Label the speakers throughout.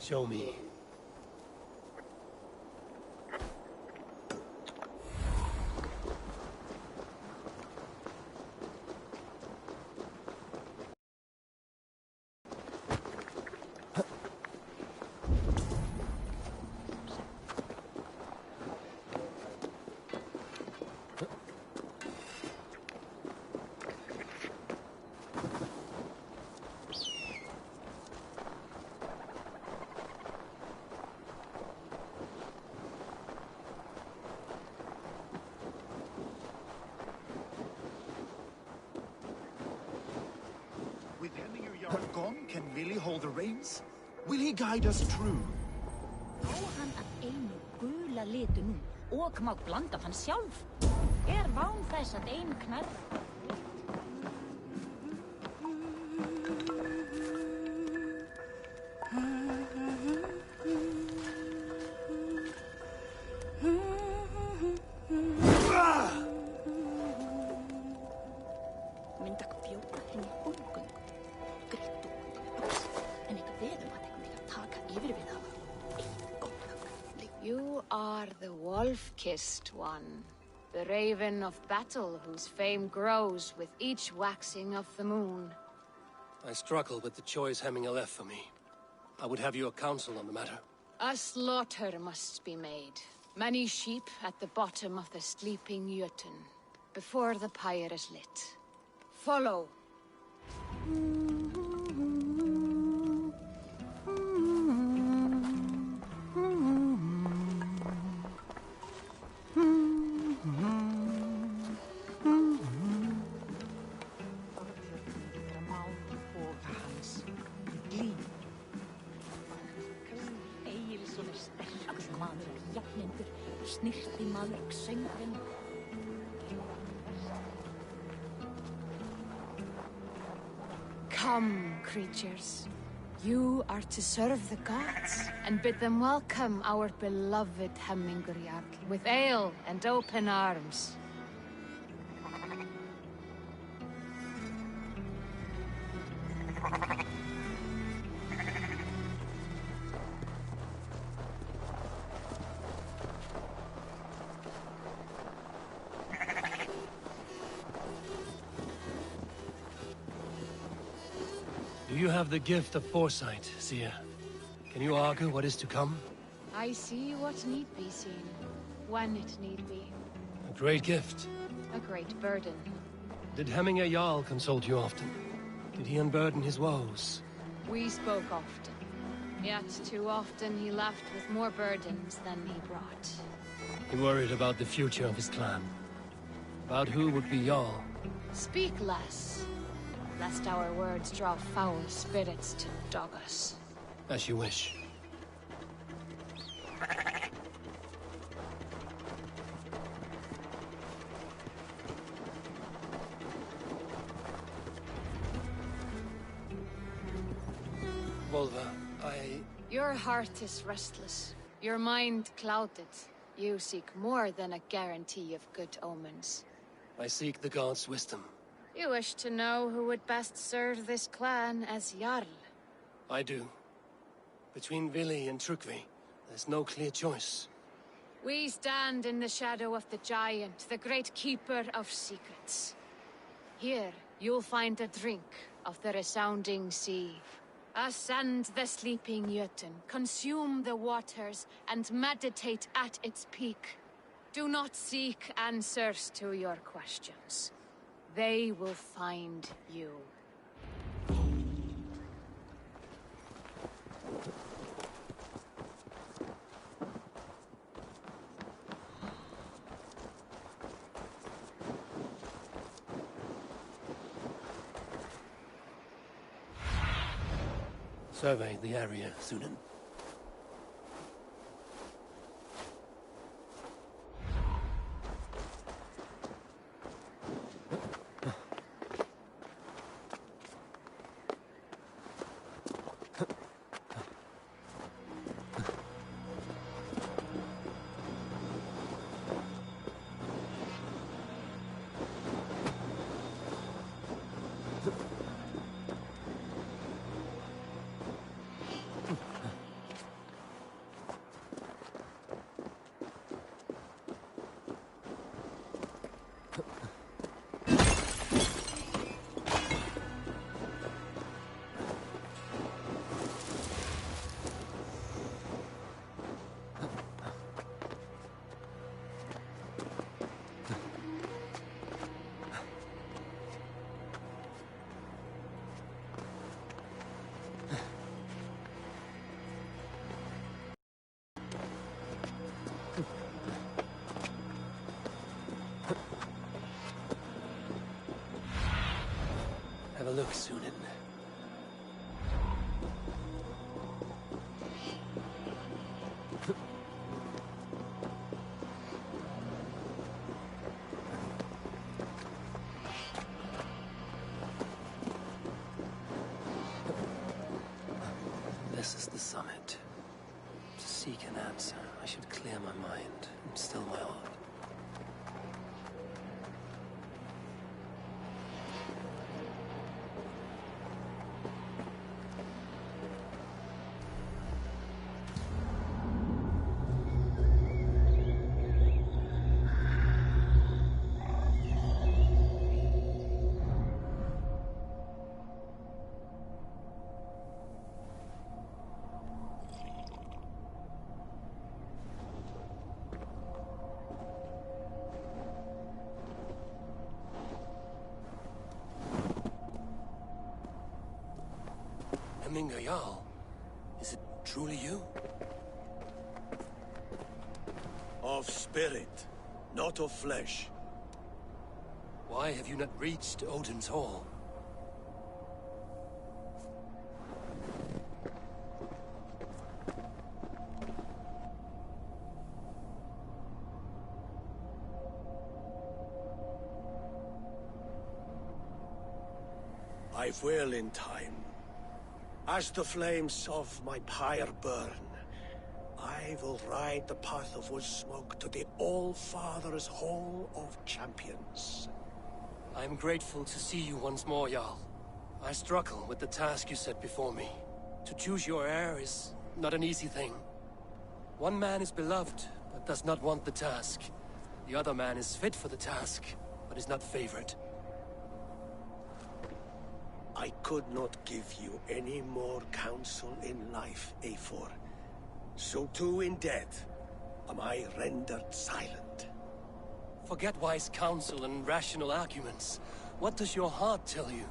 Speaker 1: Show me.
Speaker 2: With Henninger Jarl gone, can Willy hold the reins? Will he guide us true?
Speaker 3: Á hann að einu gula litunum og má blanda hann sjálf? Ván þess að ein knarra?
Speaker 4: You are the wolf-kissed one, the raven of battle whose fame grows with each waxing of the moon.
Speaker 1: I struggle with the choice Hemminger left for me. I would have your counsel on the matter.
Speaker 4: A slaughter must be made. Many sheep at the bottom of the sleeping Jötun, before the pyre is lit. Follow. Come, creatures. You are to serve the gods, and bid them welcome our beloved Hemminger Jarl with ale and open arms.
Speaker 1: Do you have the gift of foresight, seer? Can you argue what is to come?
Speaker 4: I see what need be seen, when it need be.
Speaker 1: A great gift.
Speaker 4: A great burden.
Speaker 1: Did Hemminger Jarl consult you often? Did he unburden his woes?
Speaker 4: We spoke often. Yet too often he left with more burdens than he brought.
Speaker 1: He worried about the future of his clan. About who would be Jarl.
Speaker 4: Speak less, lest our words draw foul spirits to dog us.
Speaker 1: As you wish. Volva,
Speaker 4: Your heart is restless. Your mind clouded. You seek more than a guarantee of good omens.
Speaker 1: I seek the gods' wisdom.
Speaker 4: You wish to know who would best serve this clan as Jarl.
Speaker 1: I do. Between Vili and Trukvi, there's no clear choice.
Speaker 4: We stand in the shadow of the giant, the great keeper of secrets. Here, you'll find a drink of the resounding sea. Ascend the sleeping Jötun, consume the waters, and meditate at its peak. Do not seek answers to your questions. They will find you.
Speaker 1: Survey the area, Sunan. seek an answer, I should clear my mind and still my heart. Jarl, is it truly you?
Speaker 5: Of spirit, not of flesh.
Speaker 1: Why have you not reached Odin's Hall?
Speaker 5: I will in time. As the flames of my pyre burn, I will ride the path of wood smoke to the All-Father's Hall of Champions.
Speaker 1: I am grateful to see you once more, Jarl. I struggle with the task you set before me. To choose your heir is not an easy thing. One man is beloved, but does not want the task. The other man is fit for the task, but is not favored.
Speaker 5: I could not give you any more counsel in life, Eivor. So too in death am I rendered silent.
Speaker 1: Forget wise counsel and rational arguments. What does your heart tell you?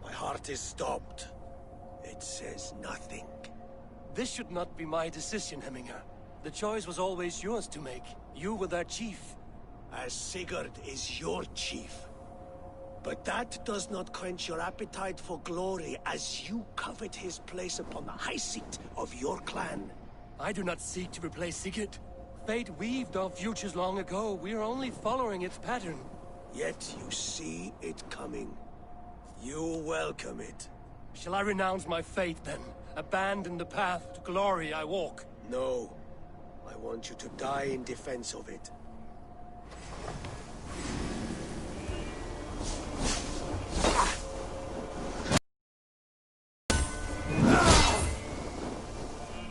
Speaker 5: My heart is stopped. It says nothing.
Speaker 1: This should not be my decision, Hemminger. The choice was always yours to make. You were their chief.
Speaker 5: As Sigurd is your chief. But that does not quench your appetite for glory as you covet his place upon the high seat of your clan.
Speaker 1: I do not seek to replace Sigurd. Fate weaved our futures long ago. We are only following its pattern.
Speaker 5: Yet you see it coming. You welcome it.
Speaker 1: Shall I renounce my fate, then? Abandon the path to glory I walk?
Speaker 5: No. I want you to die in defense of it.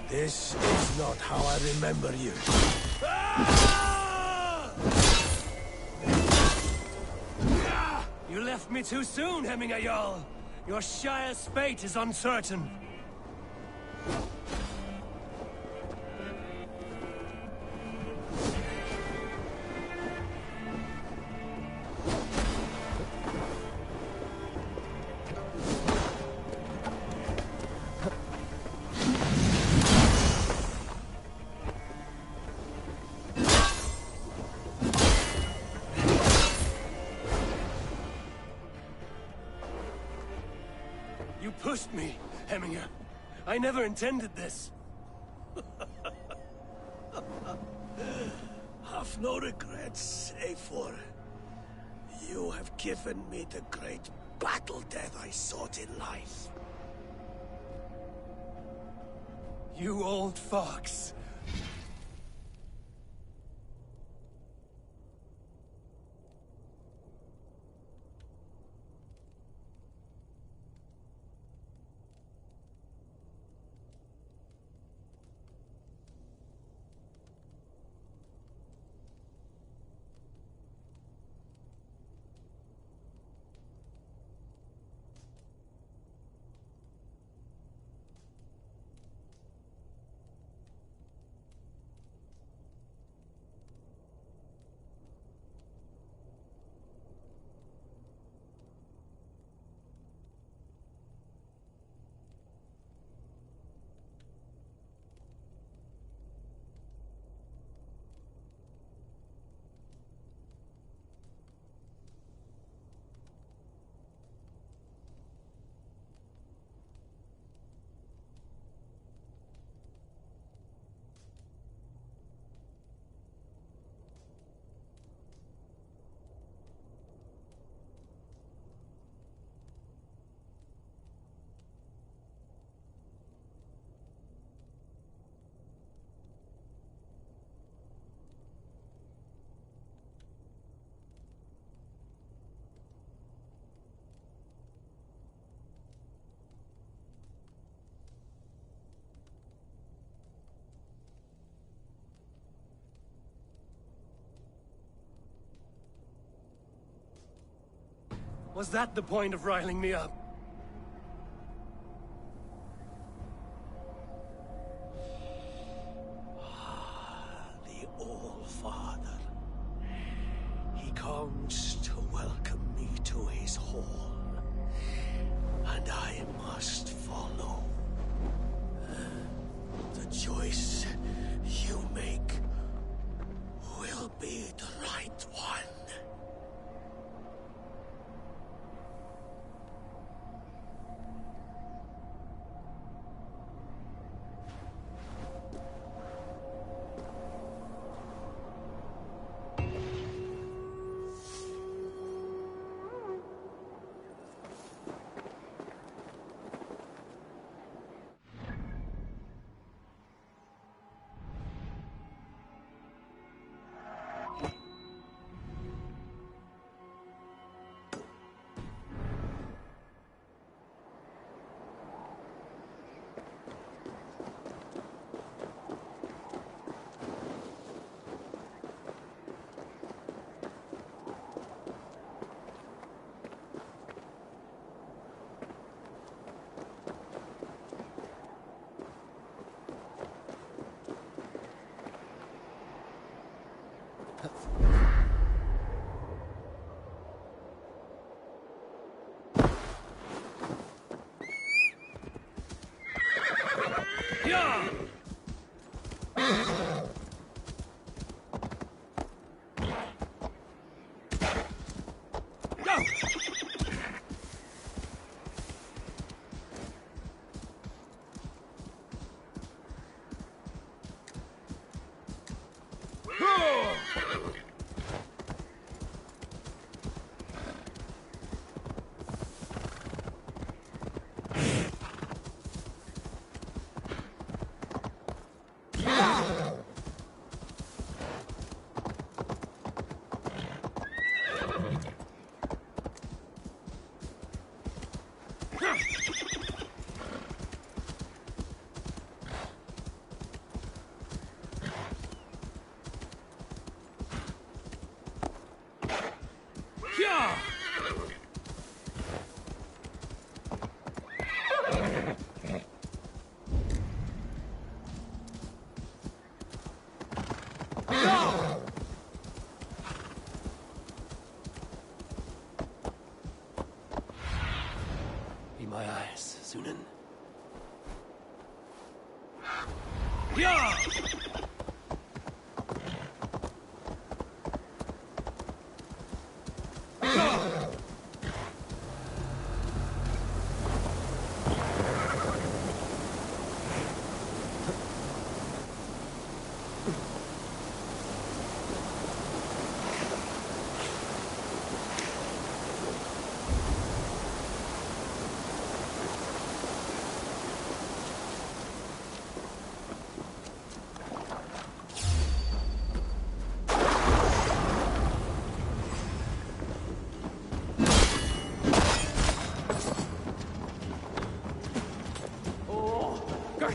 Speaker 5: This is not how I remember you.
Speaker 1: You left me too soon, Hemminger Jarl. Your Shire's fate is uncertain. You pushed me, Hemminger. I never intended this.
Speaker 5: Have no regrets, Eivor. You have given me the great battle death I sought in life.
Speaker 1: You old fox. Was that the point of riling me up?
Speaker 5: The All-Father. He comes to welcome me to his hall. And I must follow. The choice you make will be the right one.
Speaker 1: Be my eyes, Sunan.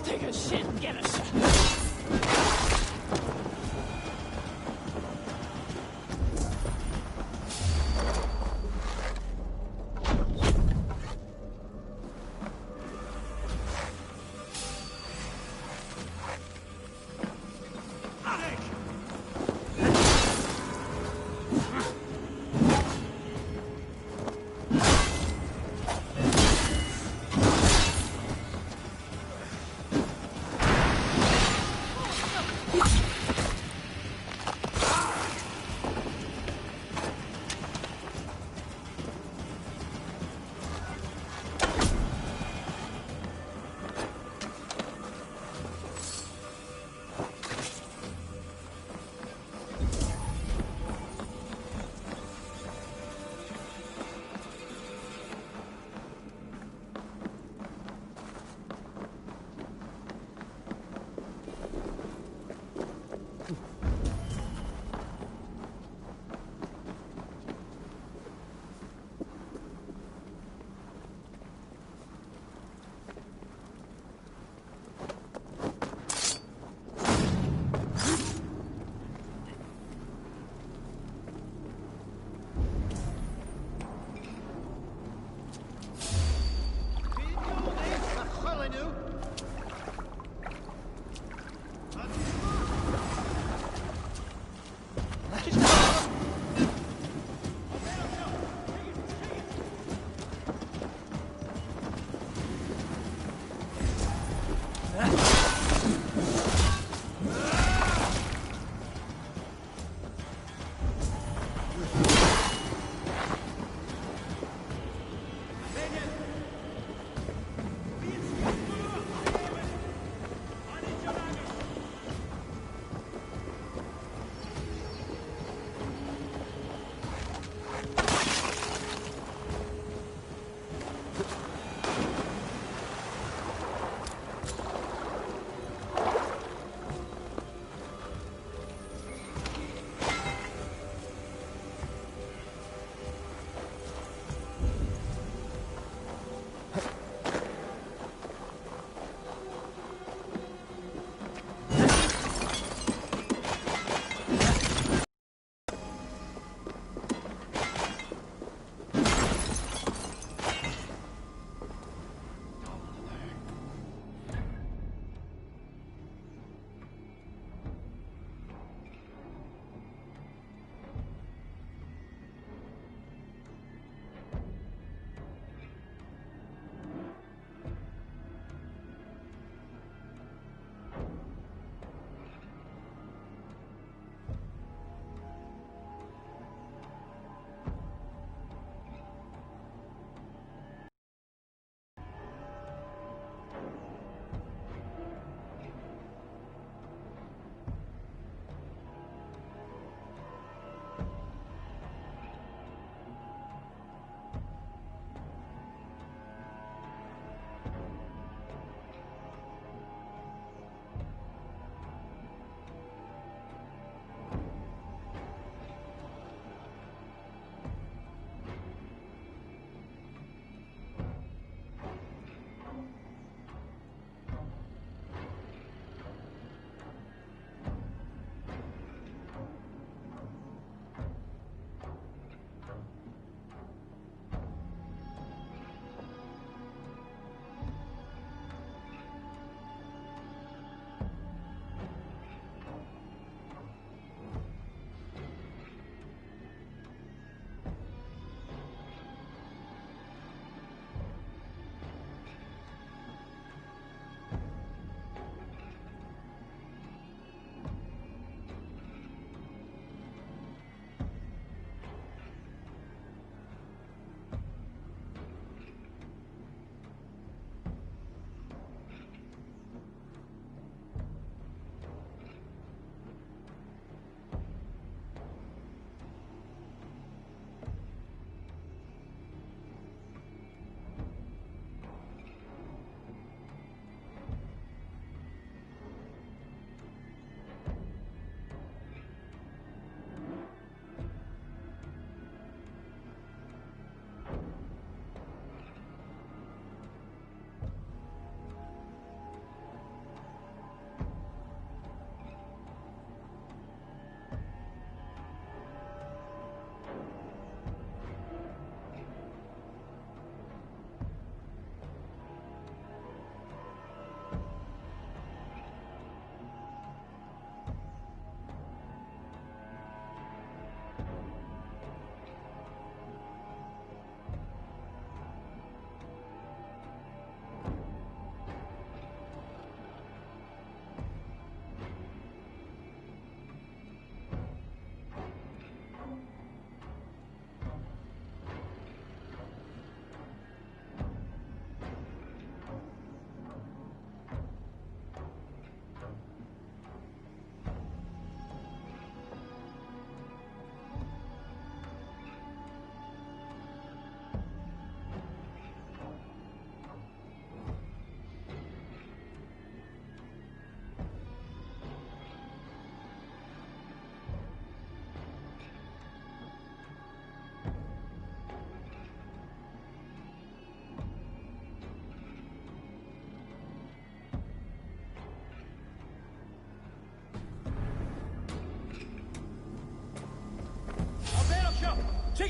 Speaker 3: Take a shit and get us.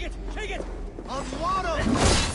Speaker 1: Shake it! Shake it!
Speaker 2: Unload him!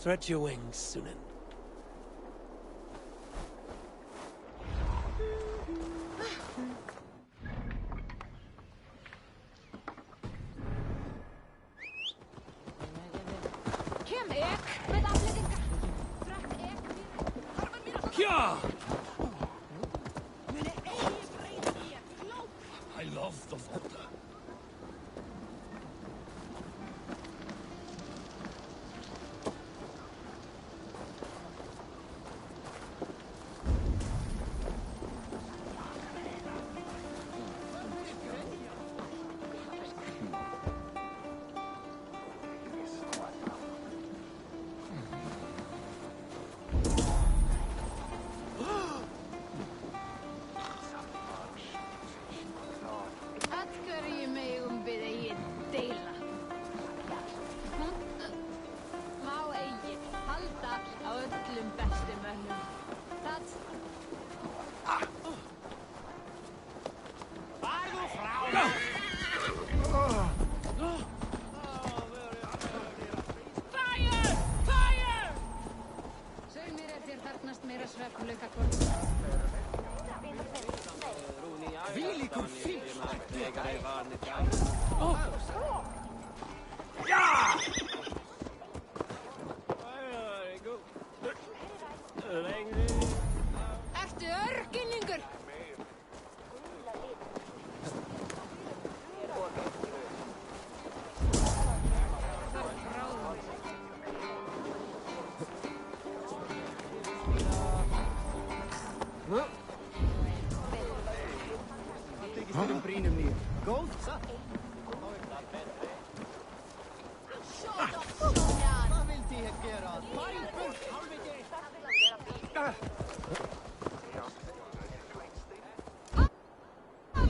Speaker 1: Stretch your wings, Sunan.
Speaker 4: Kem ek met afleggingen. Draag ek weer.
Speaker 1: Kja! I love the water.
Speaker 4: Ertu örkinningur?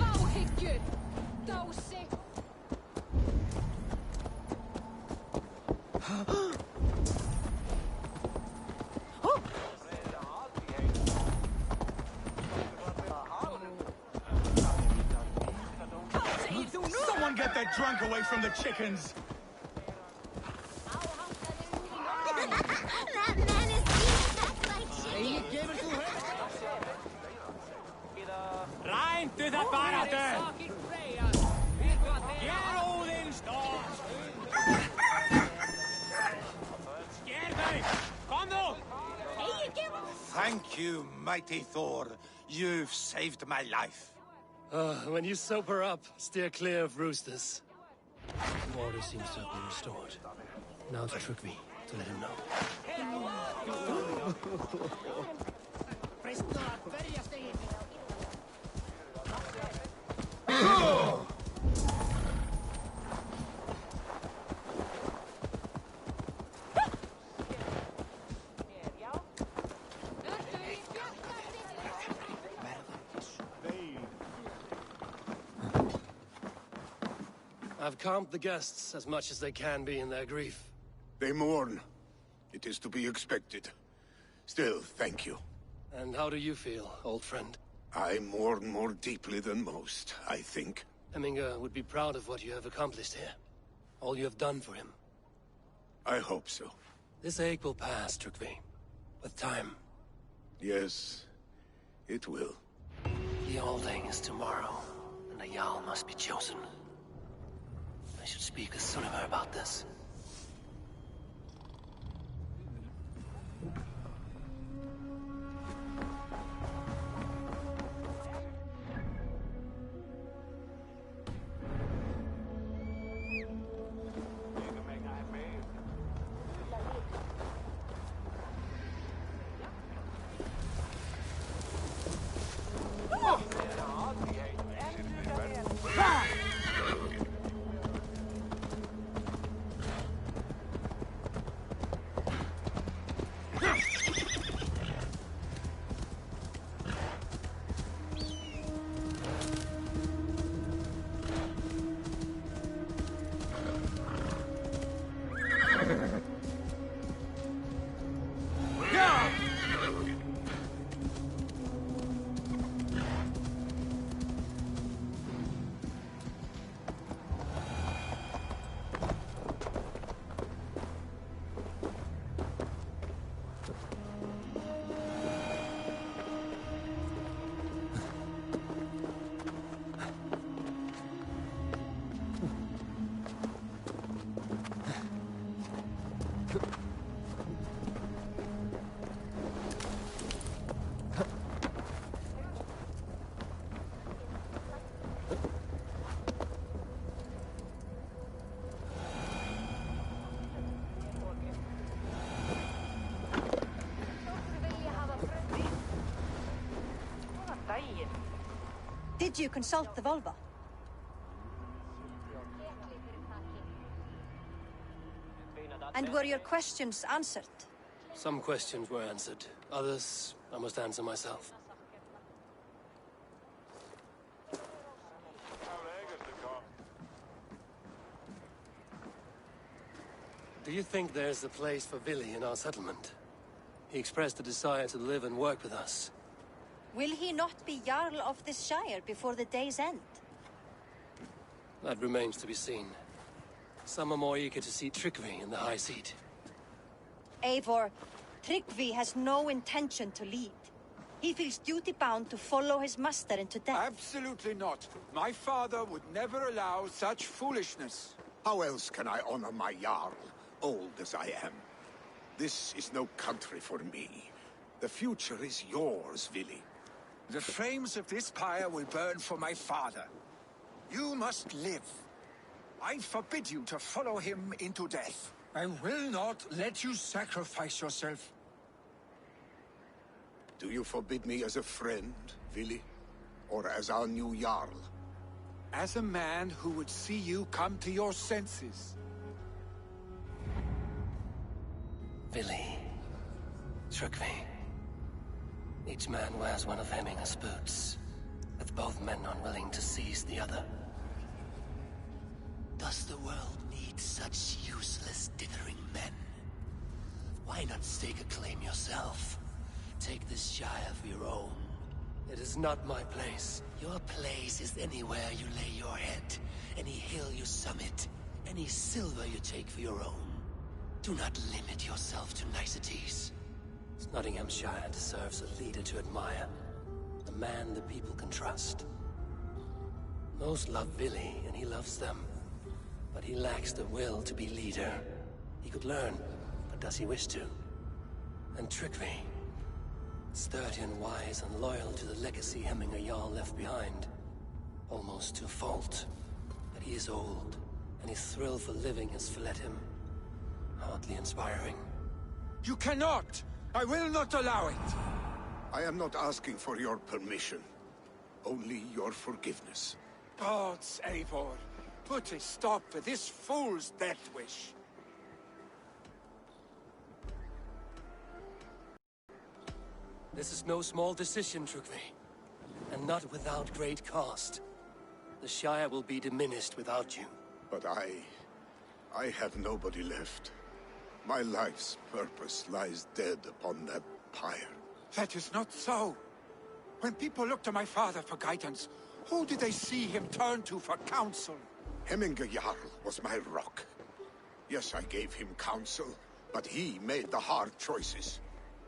Speaker 4: Áhyggjur, dási.
Speaker 2: Someone get that drunk away from the chickens!
Speaker 3: That man is packed like chicken.
Speaker 1: Rein til það baráttu! Ger Óðins dór! Sker þau! Komðu!
Speaker 5: Thank you, mighty Thor. You've saved my life.
Speaker 1: When you sober up, steer clear of roosters. The order seems to have been restored. Now to trick me, to let him know. I've calmed the guests as much as they can be in their grief.
Speaker 6: They mourn. It is to be expected. Still, thank you.
Speaker 1: And how do you feel, old friend?
Speaker 6: I mourn more deeply than most, I think.
Speaker 1: Hemminger would be proud of what you have accomplished here. All you have done for him.
Speaker 6: I hope so.
Speaker 1: This ache will pass, Trygve. With time.
Speaker 6: Yes, it will.
Speaker 1: The Alding is tomorrow, and a Jarl must be chosen. I should speak with Sunniva about this.
Speaker 7: Did you consult the Volva? And were your questions answered?
Speaker 1: Some questions were answered. Others, I must answer myself. Do you think there's a place for Vili in our settlement? He expressed a desire to live and work with us.
Speaker 7: Will he not be Jarl of this shire before the day's end?
Speaker 1: That remains to be seen. Some are more eager to see Tryggvi in the high seat.
Speaker 7: Eivor, Tryggvi has no intention to lead. He feels duty-bound to follow his master into death.
Speaker 8: Absolutely not. My father would never allow such foolishness.
Speaker 6: How else can I honor my Jarl, old as I am? This is no country for me. The future is yours, Vili.
Speaker 8: The flames of this pyre will burn for my father. You must live. I forbid you to follow him into death. I will not let you sacrifice yourself.
Speaker 6: Do you forbid me as a friend, Vili? Or as our new Jarl?
Speaker 8: As a man who would see you come to your senses.
Speaker 1: Vili. Tryggvi. Each man wears one of Hemminger's boots, with both men unwilling to seize the other.
Speaker 9: Does the world need such useless, dithering men? Why not stake a claim yourself? Take this shire for your own.
Speaker 1: It is not my place.
Speaker 9: Your place is anywhere you lay your head, any hill you summit, any silver you take for your own. Do not limit yourself to niceties.
Speaker 1: Nottinghamshire deserves a leader to admire. A man the people can trust. Most love Vili, and he loves them. But he lacks the will to be leader. He could learn, but does he wish to? And Tryggvi. Sturdy and wise and loyal to the legacy Hemminger Jarl left behind. Almost to a fault. But he is old, and his thrill for living has fled him. Hardly inspiring.
Speaker 8: You cannot! I will not allow it!
Speaker 6: I am not asking for your permission. Only your forgiveness.
Speaker 8: Gods, Eivor, put a stop to this fool's death wish.
Speaker 1: This is no small decision, Tryggvi. And not without great cost. The Shire will be diminished without you.
Speaker 6: But I have nobody left. My life's purpose lies dead upon that pyre.
Speaker 8: That is not so. When people look to my father for guidance, who did they see him turn to for counsel?
Speaker 6: Hemminger Jarl was my rock. Yes, I gave him counsel, but he made the hard choices.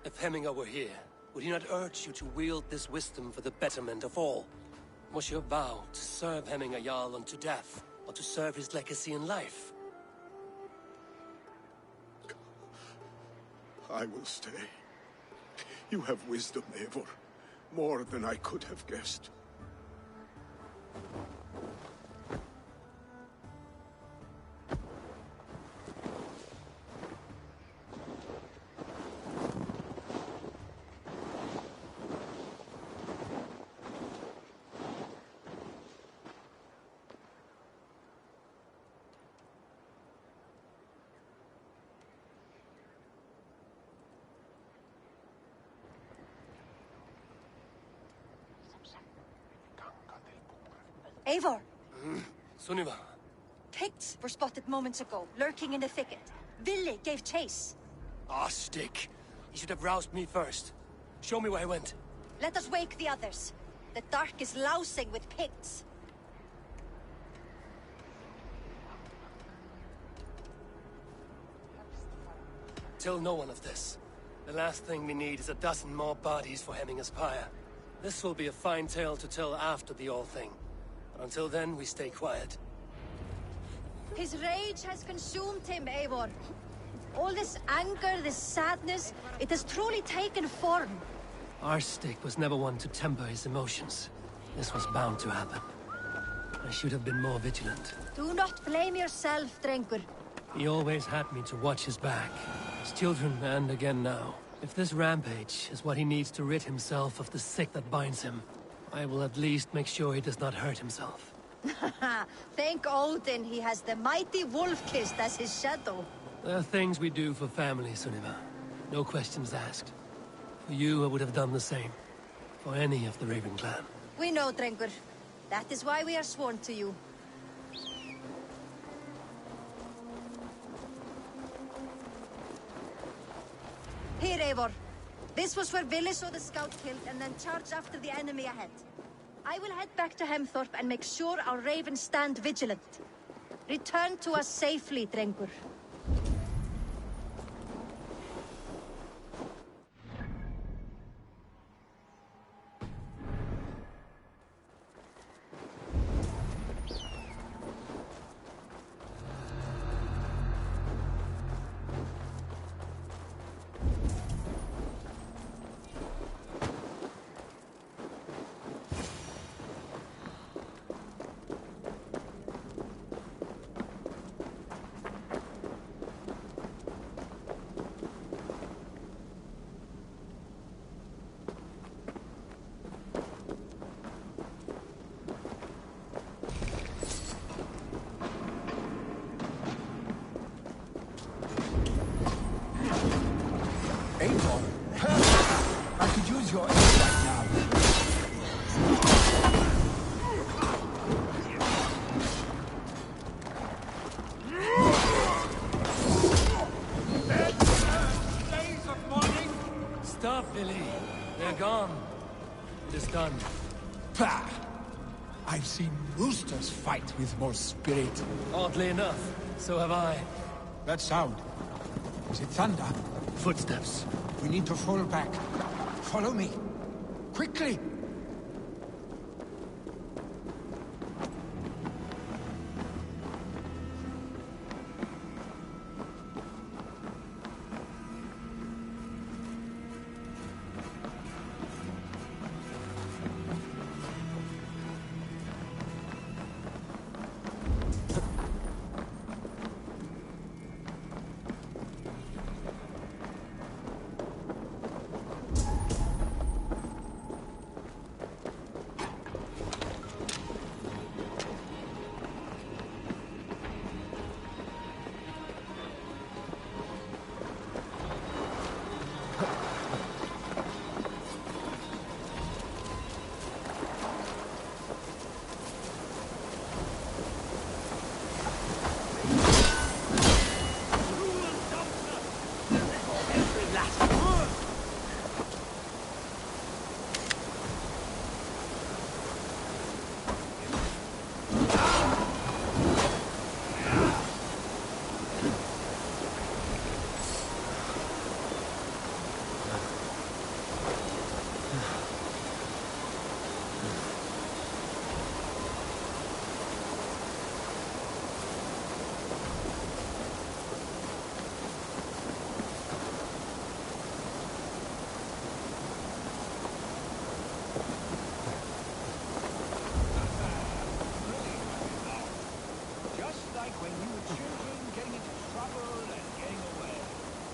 Speaker 1: If Hemminger were here, would he not urge you to wield this wisdom for the betterment of all? Was your vow to serve Hemminger Jarl unto death, or to serve his legacy in life?
Speaker 6: I will stay. You have wisdom, Eivor. More than I could have guessed.
Speaker 7: Eivor!
Speaker 1: Sunniva.
Speaker 7: Picts were spotted moments ago, lurking in the thicket. Vili gave chase.
Speaker 1: Ah, stick. He should have roused me first. Show me where he went.
Speaker 7: Let us wake the others. The dark is lousing with Picts.
Speaker 1: Tell no one of this. The last thing we need is a dozen more bodies for Hemminger's pyre. This will be a fine tale to tell after the all thing. But until then, we stay quiet.
Speaker 7: His rage has consumed him, Eivor. All this anger, this sadness, it has truly taken form.
Speaker 1: Our stick was never one to temper his emotions. This was bound to happen. I should have been more vigilant.
Speaker 7: Do not blame yourself, Drengur.
Speaker 1: He always had me to watch his back. His children, and again now. If this rampage is what he needs to rid himself of the sick that binds him, I will at least make sure he does not hurt himself.
Speaker 7: Thank Odin he has the mighty Wolf-Kissed as his shadow.
Speaker 1: There are things we do for family, Sunniva. No questions asked. For you, I would have done the same. For any of the Raven clan.
Speaker 7: We know, Drengur. That is why we are sworn to you. Here, Eivor. This was where Vili saw the scout killed and then charged after the enemy ahead. I will head back to Hemthorpe and make sure our ravens stand vigilant. Return to us safely, Drengur.
Speaker 8: Eivor, perfect! I could use your aid right now.
Speaker 5: Days of mourning!
Speaker 1: Stop, Vili. They're gone. It is done.
Speaker 8: Pah! I've seen roosters fight with more spirit.
Speaker 1: Oddly enough, so have I.
Speaker 8: That sound. Is it thunder?
Speaker 1: Footsteps.
Speaker 8: We need to fall back. Follow me. Quickly!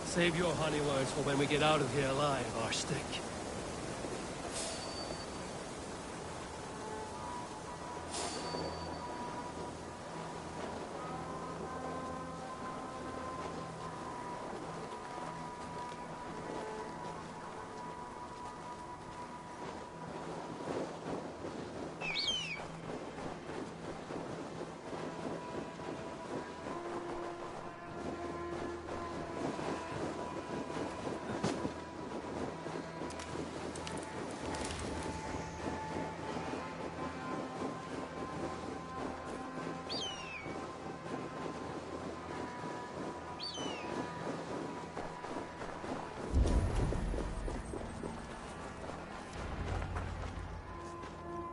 Speaker 1: Save your honey words for when we get out of here alive, Arstick.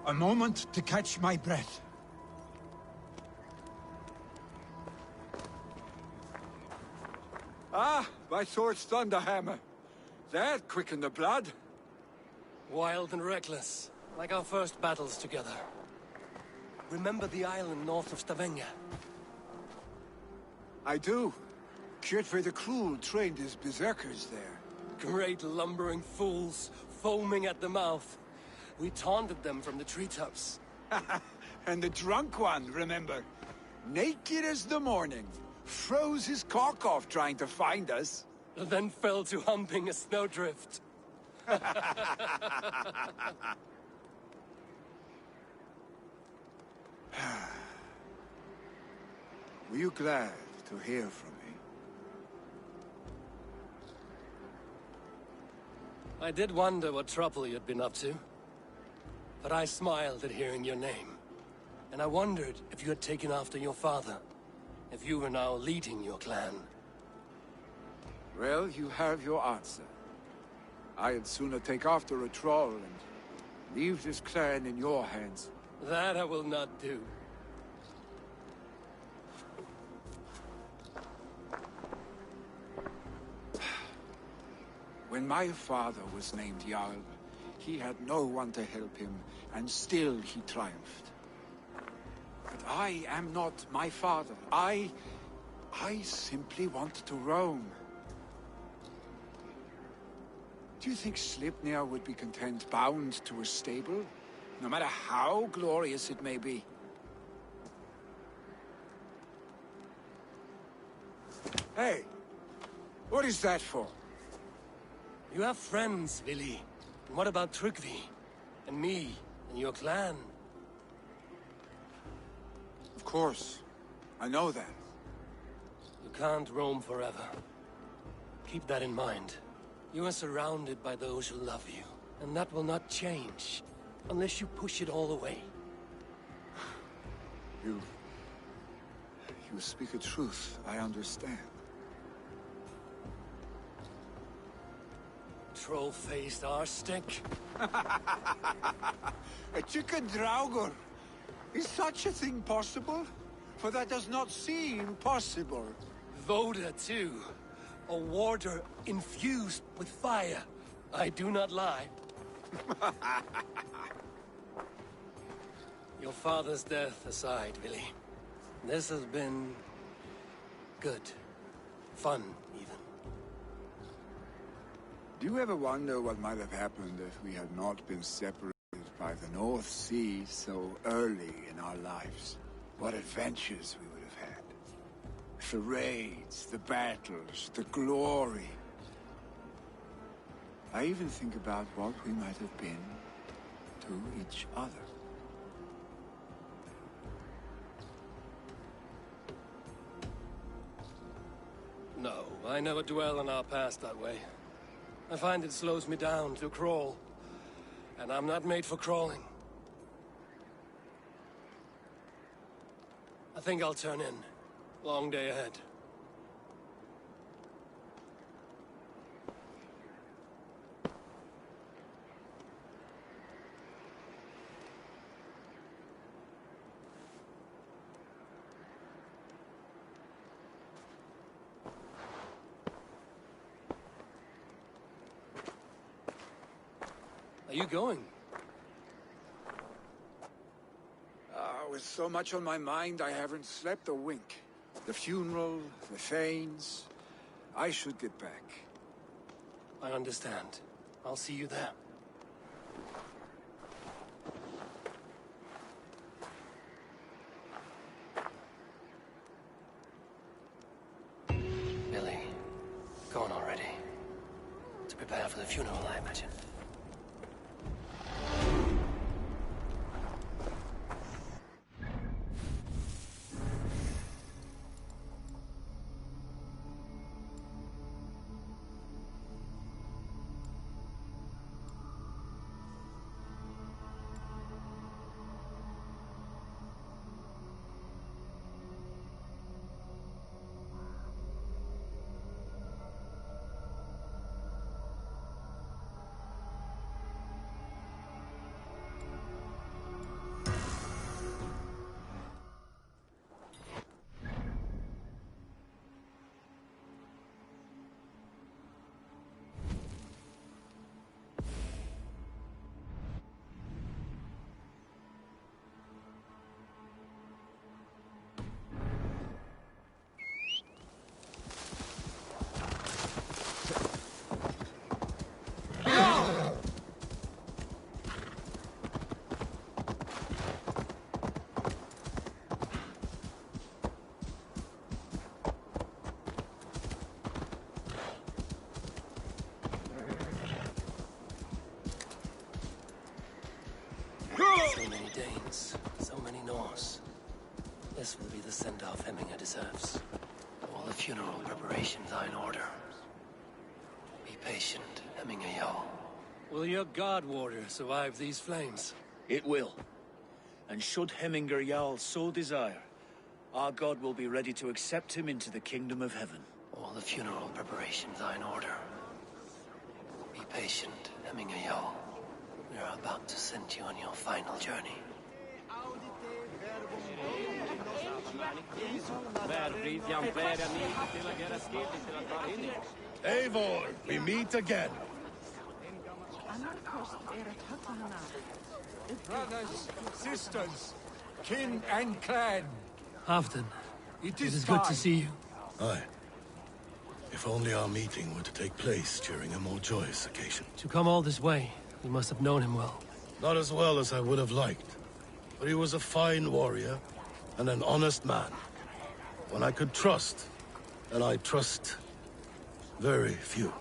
Speaker 8: A moment to catch my breath.
Speaker 6: Ah, my sword's thunderhammer. That quickened the blood.
Speaker 1: Wild and reckless, like our first battles together. Remember the island north of Stavanger?
Speaker 6: I do. Kjotve the Cruel trained his berserkers there.
Speaker 1: Great lumbering fools, foaming at the mouth. We taunted them from the treetops.
Speaker 8: And the drunk one, remember? Naked as the morning. Froze his cock off trying to find us.
Speaker 1: Then fell to humping a snowdrift.
Speaker 8: Were you glad to hear from me?
Speaker 1: I did wonder what trouble you'd been up to. But I smiled at hearing your name. And I wondered if you had taken after your father. If you were now leading your clan.
Speaker 8: Well, you have your answer. I'd sooner take after a troll and leave this clan in your hands.
Speaker 1: That I will not do.
Speaker 8: When my father was named Jarl, he had no one to help him, and still he triumphed. But I am not my father. I simply want to roam. Do you think Sleipnir would be content bound to a stable? No matter how glorious it may be? Hey! What is that for?
Speaker 1: You have friends, Vili. And what about Tryggvi? And me? And your clan?
Speaker 8: Of course. I know that.
Speaker 1: You can't roam forever. Keep that in mind. You are surrounded by those who love you. And that will not change. Unless you push it all away.
Speaker 8: You speak a truth. I understand.
Speaker 1: Troll-faced arse-stick.
Speaker 8: A chicken Draugr! Is such a thing possible? For that does not seem possible.
Speaker 1: Voda, too. A warder infused with fire. I do not lie. Your father's death aside, Vili. This has been... good. Fun, even.
Speaker 8: Do you ever wonder what might have happened if we had not been separated by the North Sea so early in our lives? What adventures we would have had. The raids, the battles, the glory. I even think about what we might have been to each other.
Speaker 1: No, I never dwell on our past that way. I find it slows me down to crawl. And I'm not made for crawling. I think I'll turn in. Long day ahead. Are you going?
Speaker 8: With so much on my mind, I haven't slept a wink. The funeral, the Thanes... I should get back.
Speaker 1: I understand. I'll see you there. Billy, go on already. To prepare for the funeral, I imagine. So many Danes, so many Norse. This will be the send-off Hemminger deserves. All the funeral preparations are in order. Be patient, Hemminger Jarl. Will your guard warrior survive these flames?
Speaker 2: It will. And should Hemminger Jarl so desire, our god will be ready to accept him into the kingdom of heaven.
Speaker 1: All the funeral preparations are in order. Be patient, Hemminger Jarl. We are about to send you on your final journey.
Speaker 5: Eivor, we meet again.
Speaker 8: Brothers, sisters, kin and clan.
Speaker 1: Halfdan,
Speaker 8: It
Speaker 1: it
Speaker 8: is
Speaker 1: is good to
Speaker 8: time.
Speaker 1: see you.
Speaker 5: Aye. If only our meeting were to take place during a more joyous occasion.
Speaker 1: To come all this way, you must have known him well.
Speaker 5: Not as well as I would have liked, but he was a fine warrior and an honest man. One I could trust, and I trust very few.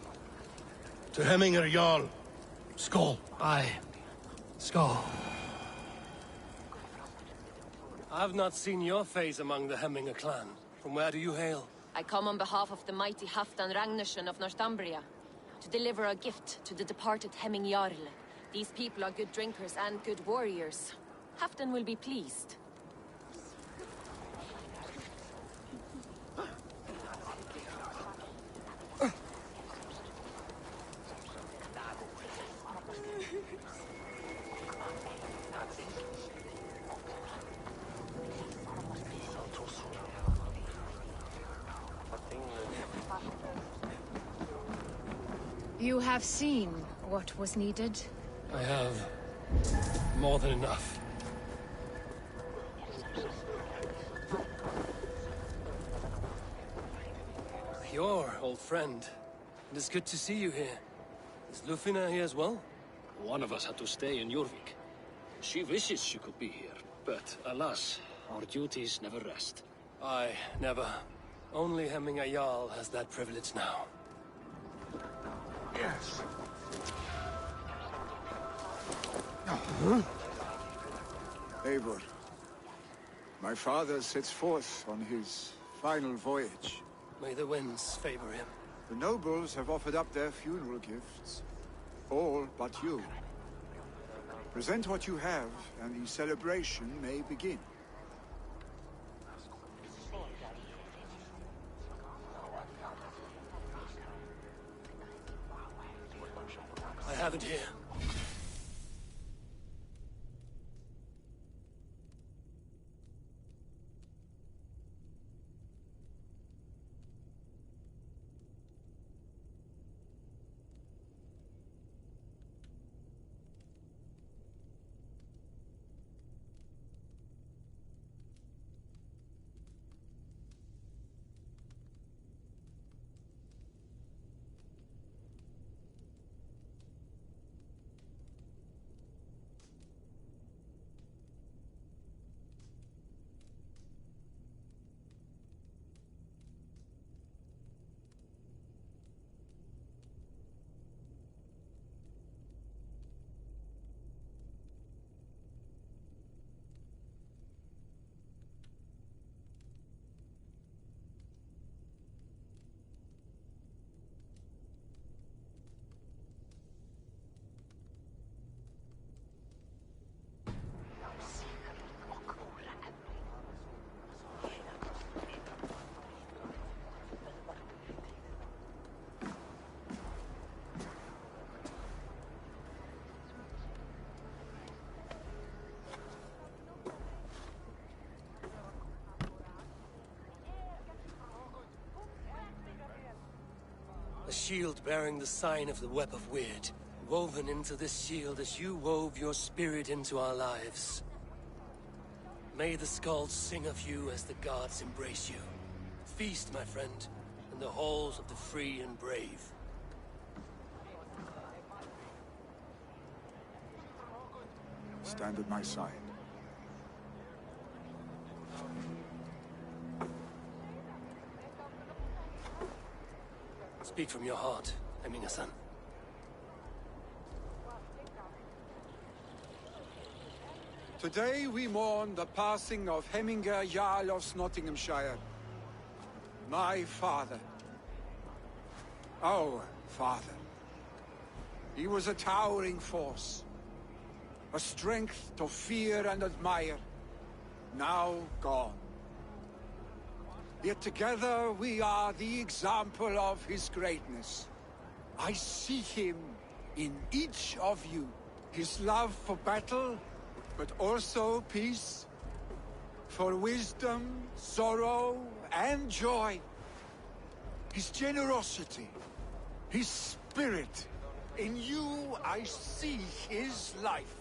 Speaker 5: To Hemminger Jarl, Skål.
Speaker 1: Aye. Skål. I've not seen your face among the Hemminger clan. From where do you hail?
Speaker 10: I come on behalf of the mighty Halfdan Ragnarsson of Northumbria to deliver a gift to the departed Hemming Jarl. These people are good drinkers and good warriors. Halfdan will be pleased.
Speaker 4: You have seen what was needed.
Speaker 1: I have more than enough. Your old friend. It is good to see you here. Is Lufina here as well?
Speaker 11: One of us had to stay in Jorvik. She wishes she could be here, but alas, our duties never rest.
Speaker 1: I never. Only Hemminger Jarl has that privilege now.
Speaker 8: Yes. Eivor, my father sets forth on his final voyage.
Speaker 1: May the winds favor him.
Speaker 8: The nobles have offered up their funeral gifts. All but you. Present what you have, and the celebration may begin.
Speaker 1: I have it here. A shield bearing the sign of the Web of Weird, woven into this shield as you wove your spirit into our lives. May the skalds sing of you as the gods embrace you. Feast, my friend, in the halls of the free and brave.
Speaker 8: Stand at my side.
Speaker 1: Speak from your heart, Hemminger-san.
Speaker 8: Today we mourn the passing of Heminger Jarl of Nottinghamshire. My father. Our father. He was a towering force. A strength to fear and admire. Now gone. Yet together we are the example of his greatness. I see him in each of you. His love for battle, but also peace. For wisdom, sorrow, and joy. His generosity, his spirit. In you I see his life,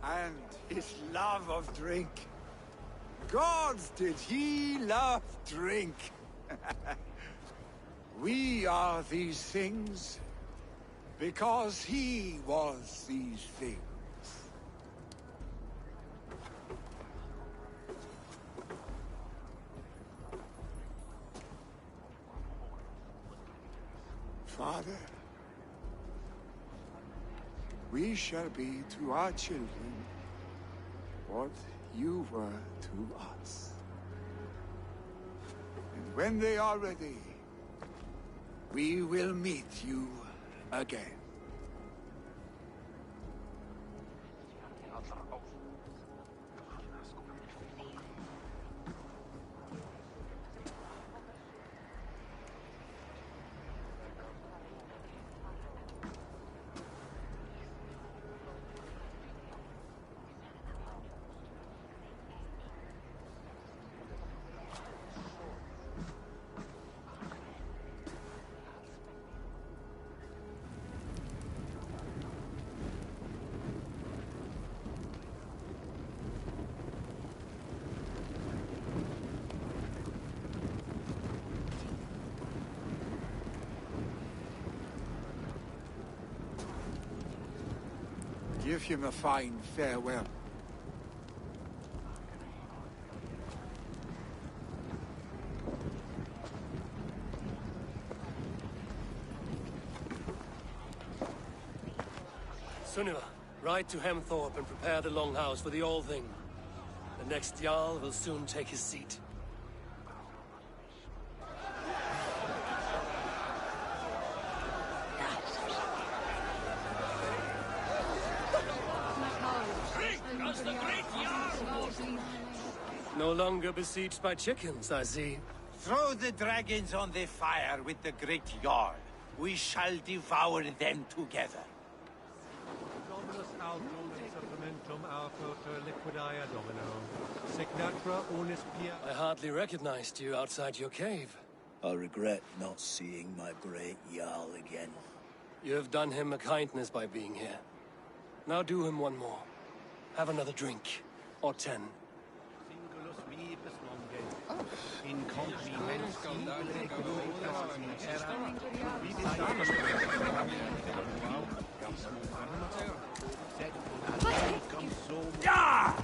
Speaker 8: and his love of drink. Gods, did he love drink! We are these things because he was these things. Father, we shall be to our children what you were to us. And when they are ready, we will meet you again. Give him a fine farewell.
Speaker 1: Sunniva, ride to Hemthorpe and prepare the Longhouse for the All-Thing. The next Jarl will soon take his seat. No longer besieged by chickens, I see.
Speaker 12: Throw the dragons on the fire with the great Jarl. We shall devour them together.
Speaker 13: Dominus autum et sacramentum alcoter liquidia domino. Signatra unis pia...
Speaker 1: I hardly recognized you outside your cave.
Speaker 2: I regret not seeing my great Jarl again.
Speaker 1: You have done him a kindness by being here. Now do him one more. Have another drink. Or 10.
Speaker 12: Yeah!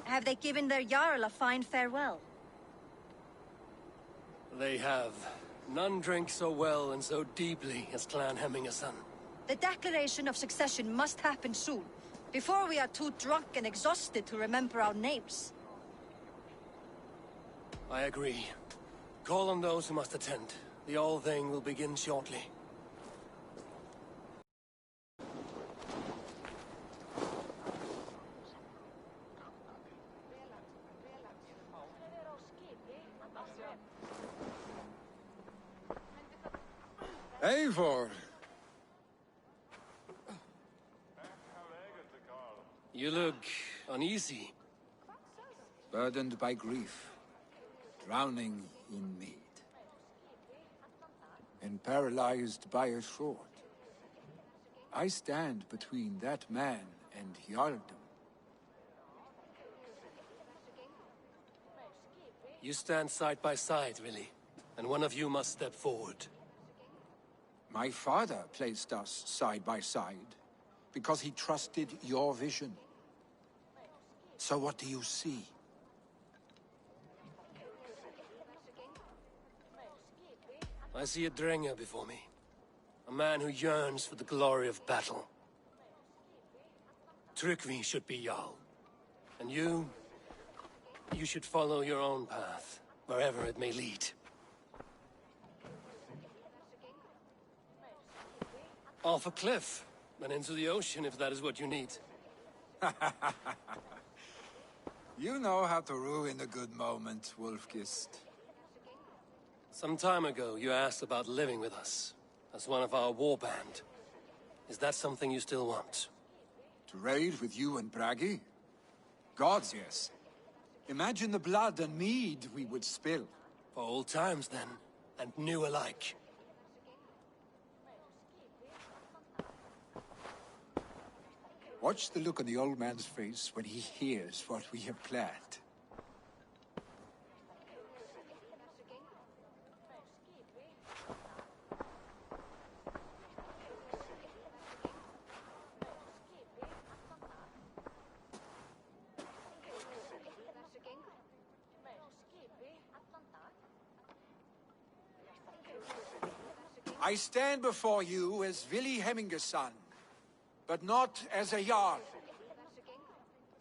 Speaker 7: Have they given their Jarl a fine farewell?
Speaker 1: They have. None drink so well and so deeply as Clan Hemmingerson.
Speaker 7: The declaration of succession must happen soon, before we are too drunk and exhausted to remember our names.
Speaker 1: I agree. Call on those who must attend. The All-Thing will begin shortly.
Speaker 8: Eivor!
Speaker 1: You look uneasy.
Speaker 8: burdened by grief, drowning in mead, and paralyzed by a sword. I stand between that man and Jarldom.
Speaker 1: You stand side by side, really, and one of you must step forward.
Speaker 8: My father placed us side by side because he trusted your vision. So what do you see?
Speaker 1: I see a Drenger before me. A man who yearns for the glory of battle. Tryggvi should be Jarl. And you should follow your own path, wherever it may lead. Off a cliff, and into the ocean if that is what you need.
Speaker 8: You know how to ruin a good moment, Wolfgist.
Speaker 1: Some time ago, you asked about living with us, as one of our warband. Is that something you still want?
Speaker 8: To raid with you and Bragi? Gods, yes. Imagine the blood and mead we would spill.
Speaker 1: For old times, then, and new alike.
Speaker 8: Watch the look on the old man's face when he hears what we have planned. I stand before you as Vili Hemminger's son, but not as a Jarl.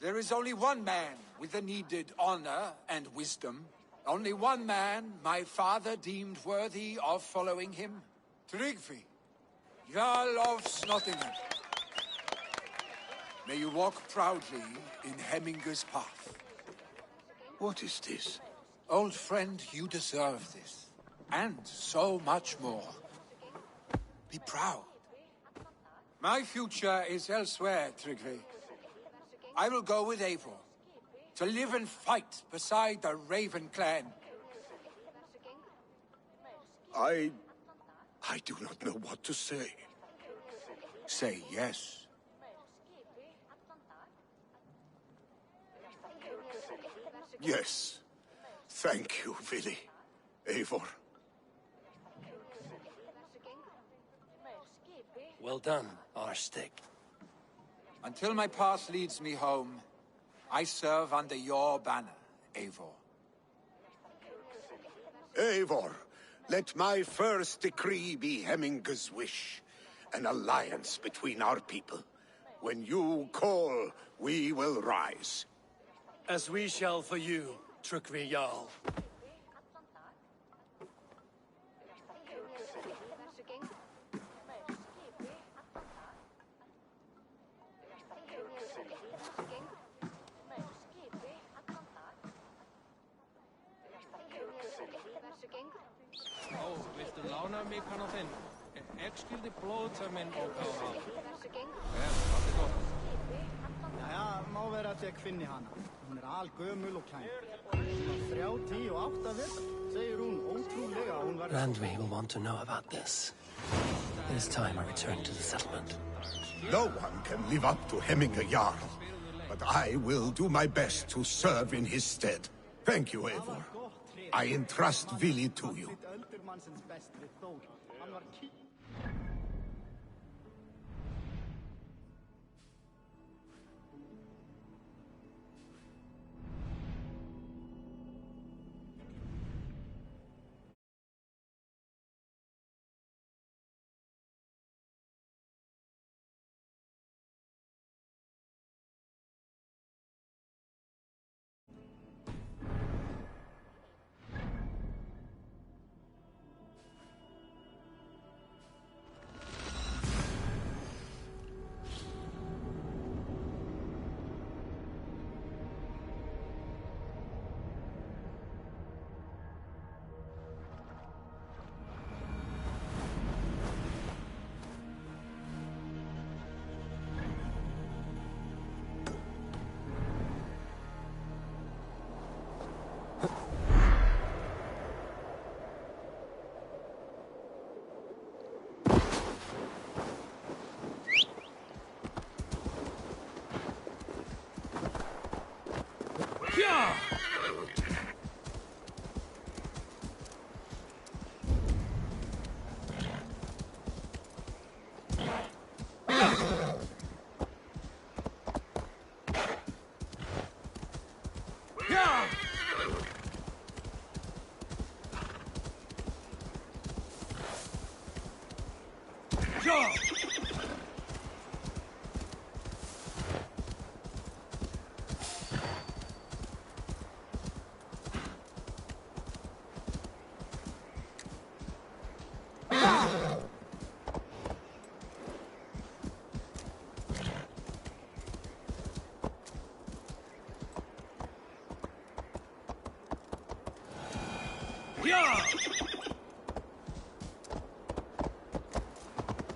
Speaker 8: There is only one man with the needed honor and wisdom. Only one man my father deemed worthy of following him. Tryggvi, Jarl of Snottingham. May you walk proudly in Hemminger's path.
Speaker 6: What is this?
Speaker 8: Old friend, you deserve this. And so much more. Be proud. My future is elsewhere, Tryggvi. I will go with Eivor, to live and fight beside the Raven clan.
Speaker 6: I do not know what to say.
Speaker 8: Say yes.
Speaker 6: Yes. Thank you, Vili. Eivor.
Speaker 1: Well done, Arstig.
Speaker 8: Until my path leads me home, I serve under your banner, Eivor.
Speaker 6: Eivor, let my first decree be Hemminger's wish. An alliance between our people. When you call, we will rise.
Speaker 1: As we shall for you, Tryggvi Jarl.
Speaker 13: Viltu lána mig hann á þinn? Ég skildi blóðtömmin og kára. Það gott.
Speaker 14: Jæja, má vera að ég finni hana. Hún algömul og kæm. Hún 30 og 8 vetur. Segir hún ótrúlega að hún var...
Speaker 1: Randvi will want to know about this. It is time I return to the settlement.
Speaker 6: No one can live up to Hemminger Jarl, but I will do my best to serve in his stead. Thank you, Eivor. I entrust Vili to you.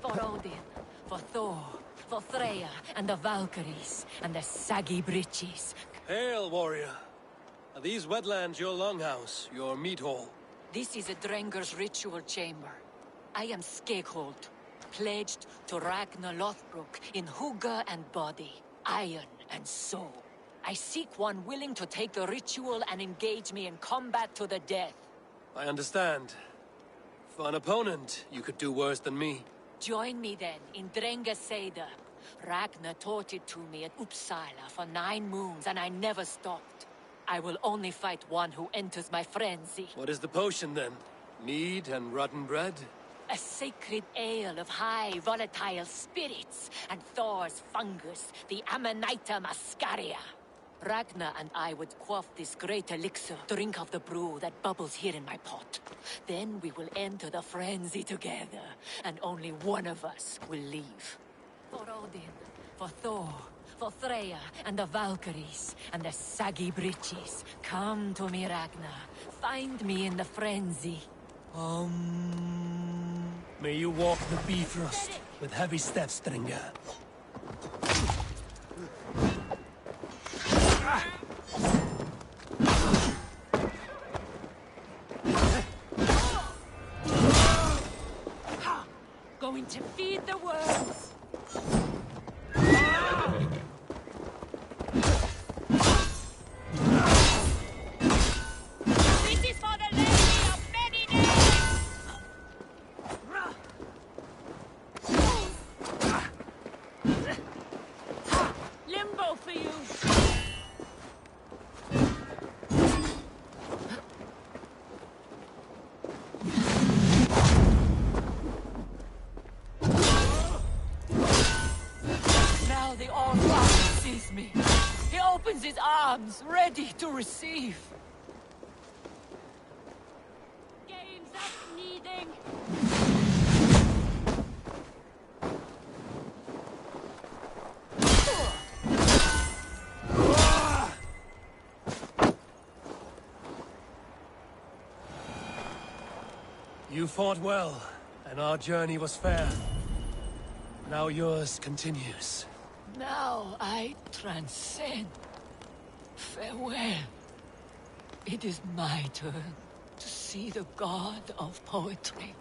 Speaker 10: For Odin, for Thor, for Freya, and the Valkyries, and the saggy breeches.
Speaker 1: Hail, warrior. Are these wetlands your longhouse, your meat hall?
Speaker 10: This is a Drenger's ritual chamber. I am Skeghold, pledged to Ragnar Lothbrok in hugger and body, iron and soul. I seek one willing to take the ritual and engage me in combat to the death.
Speaker 1: I understand. For an opponent, you could do worse than me.
Speaker 10: Join me then in Drenga Seder. Ragnar taught it to me at Uppsala for 9 moons, and I never stopped. I will only fight one who enters my frenzy.
Speaker 1: What is the potion then? Mead and rotten bread?
Speaker 10: A sacred ale of high volatile spirits, and Thor's fungus, the Amanita muscaria. Ragnar and I would quaff this great elixir, drink of the brew that bubbles here in my pot. Then we will enter the frenzy together, and only one of us will leave. For Odin, for Thor, for Freya, and the Valkyries, and the saggy breeches, come to me, Ragnar. Find me in the frenzy.
Speaker 1: May you walk the Bifrost with heavy steps, Stringer.
Speaker 10: Going to feed the worms. This is for the lady of many names. Limbo for you. Now the All-Father sees me. He opens his arms, ready to receive. Games of needing.
Speaker 1: You fought well, and our journey was fair. Now yours continues.
Speaker 10: Now I transcend. Farewell. It is my turn to see the god of poetry.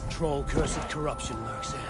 Speaker 1: Troll-cursed corruption lurks here.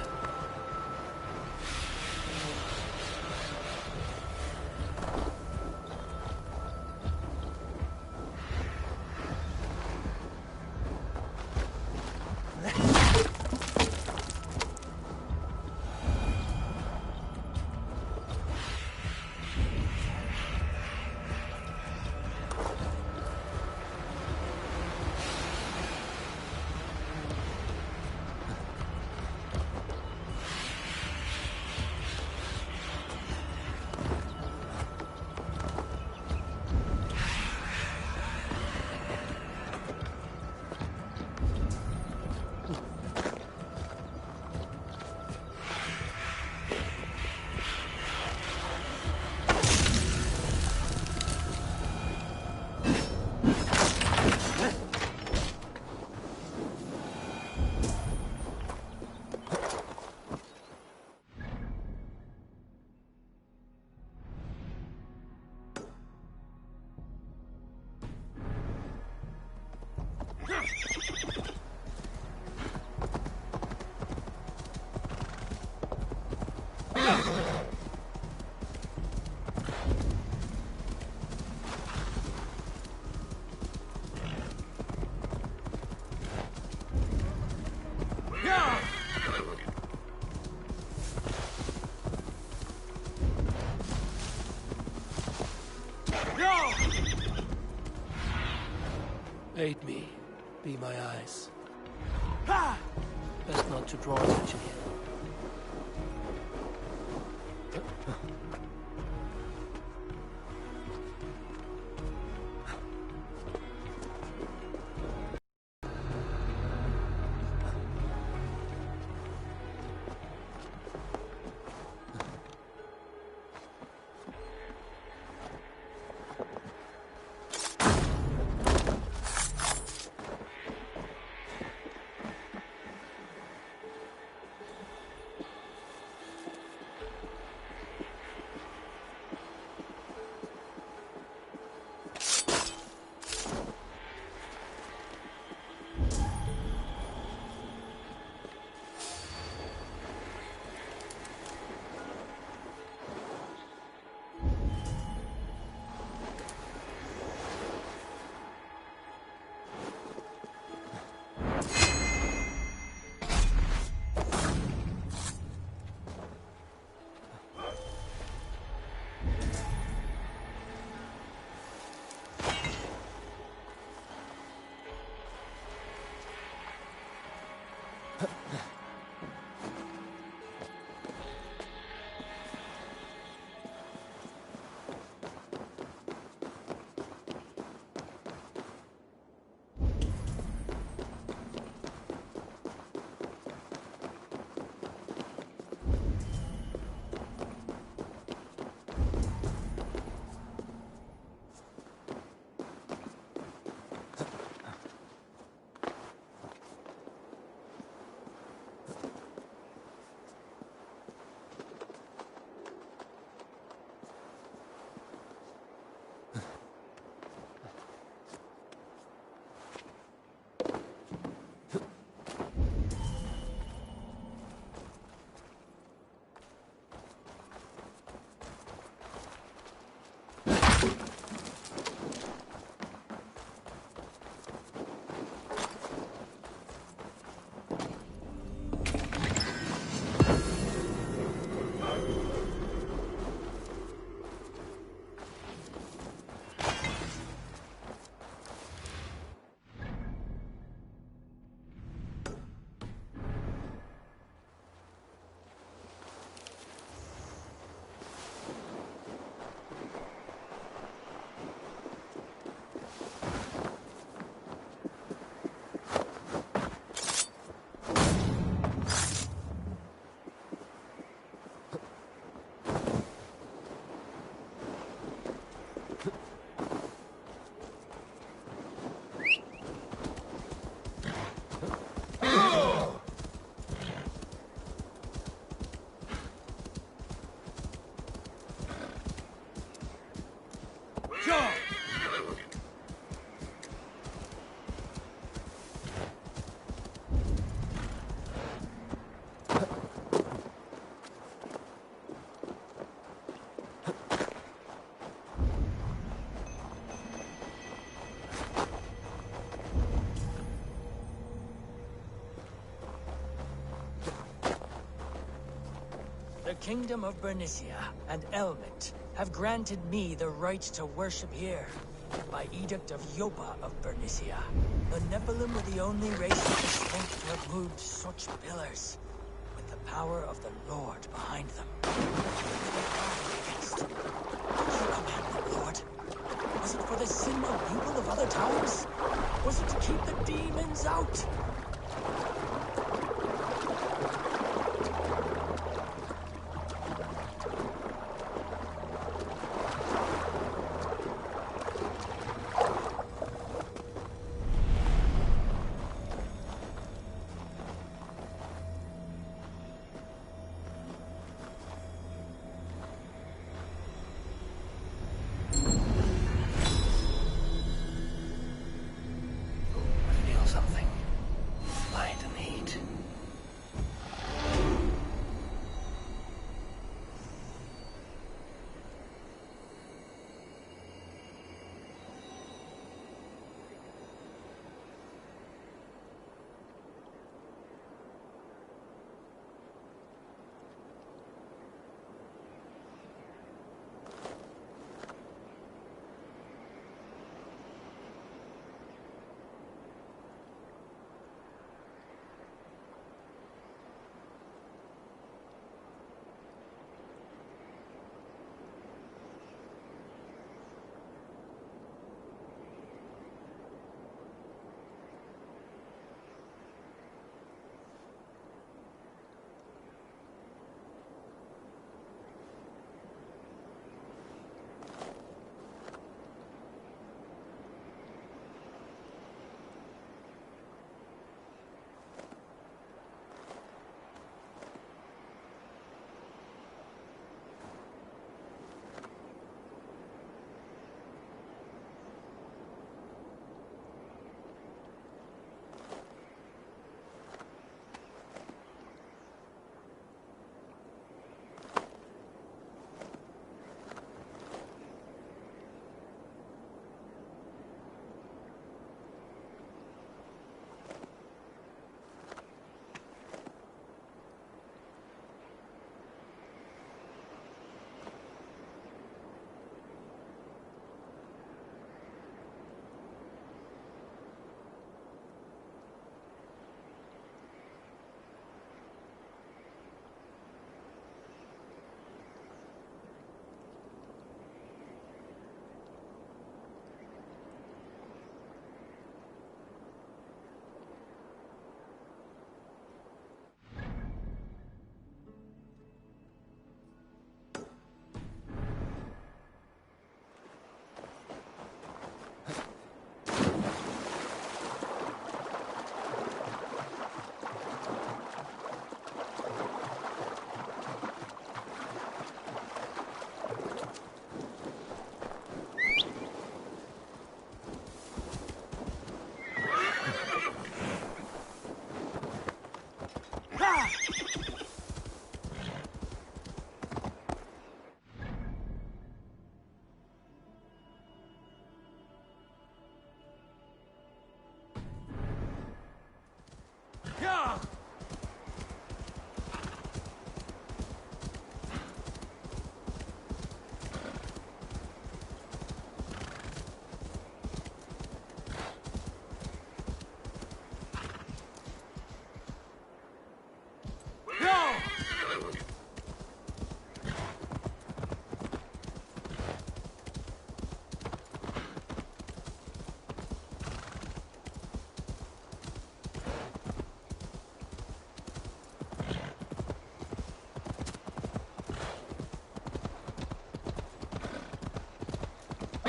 Speaker 1: Aid me. Be my eyes. Best not to draw attention here.
Speaker 15: The Kingdom of Bernicia and Elmet have granted me the right to worship here. By edict of Yopa of Bernicia, the Nephilim were the only race of distinct to have moved such pillars, with the power of the Lord behind them. Did you command them, Lord? Was it for the sinful people of other times? Was it to keep the demons out?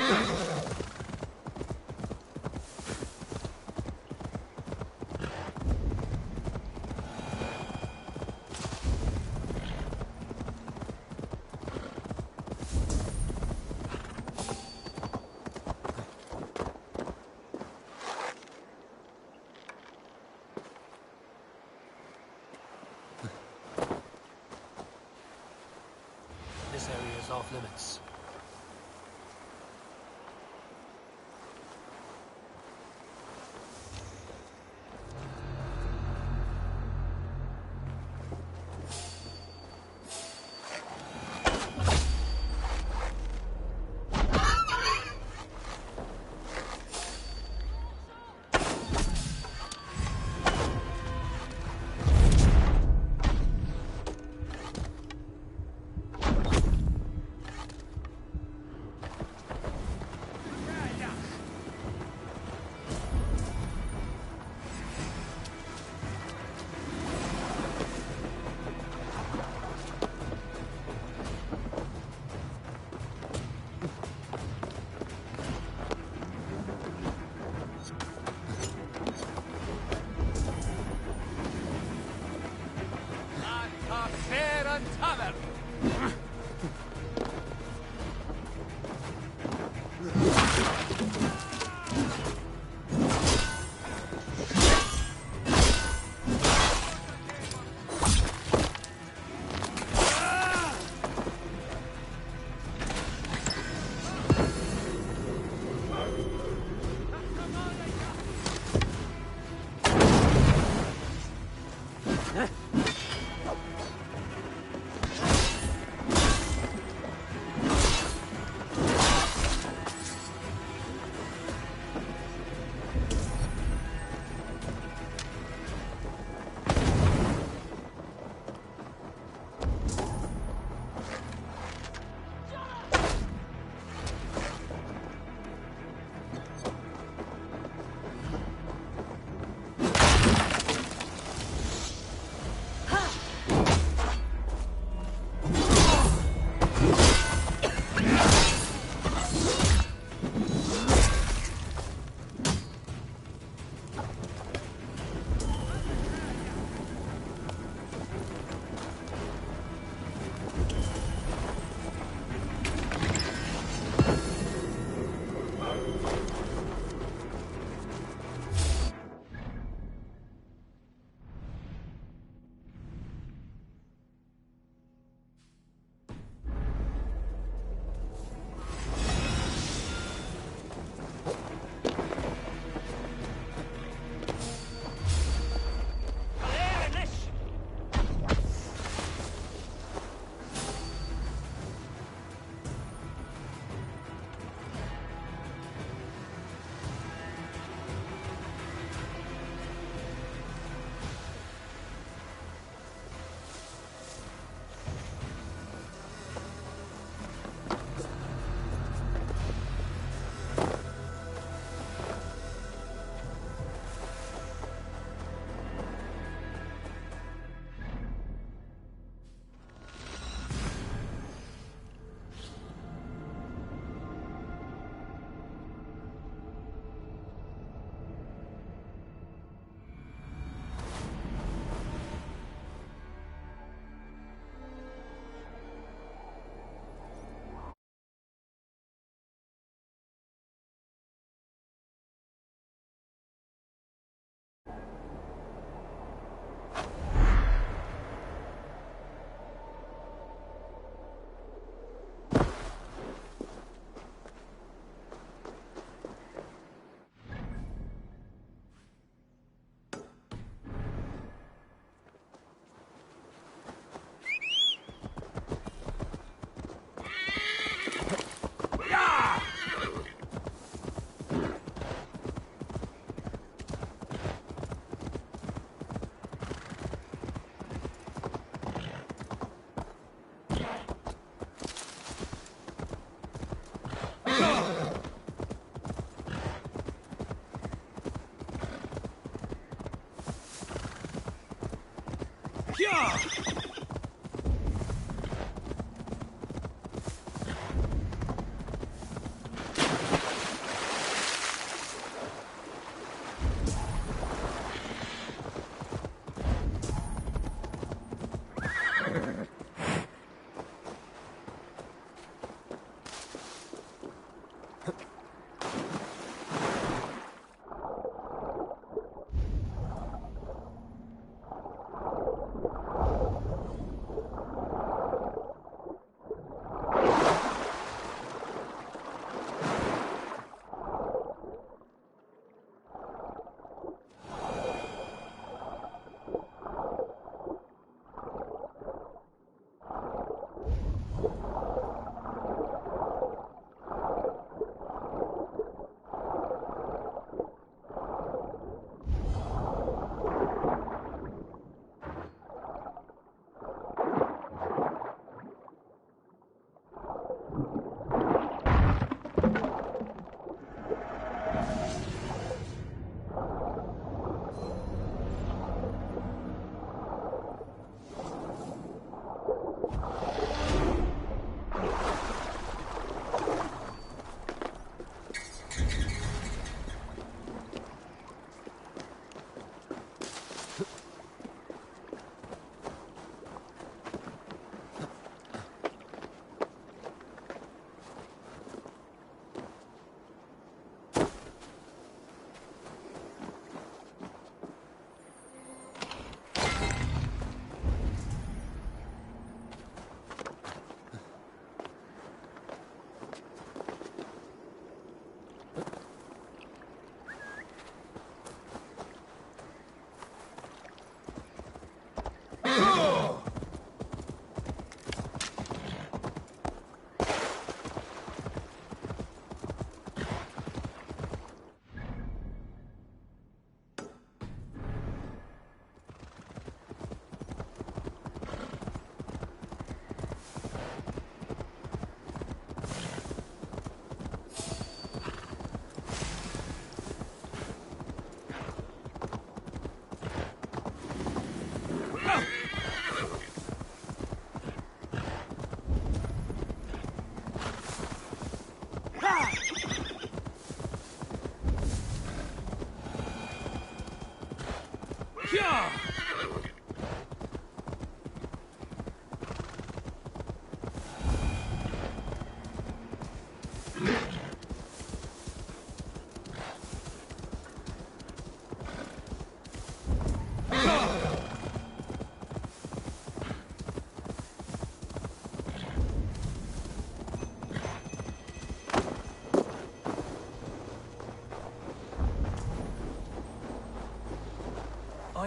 Speaker 1: This area is off limits.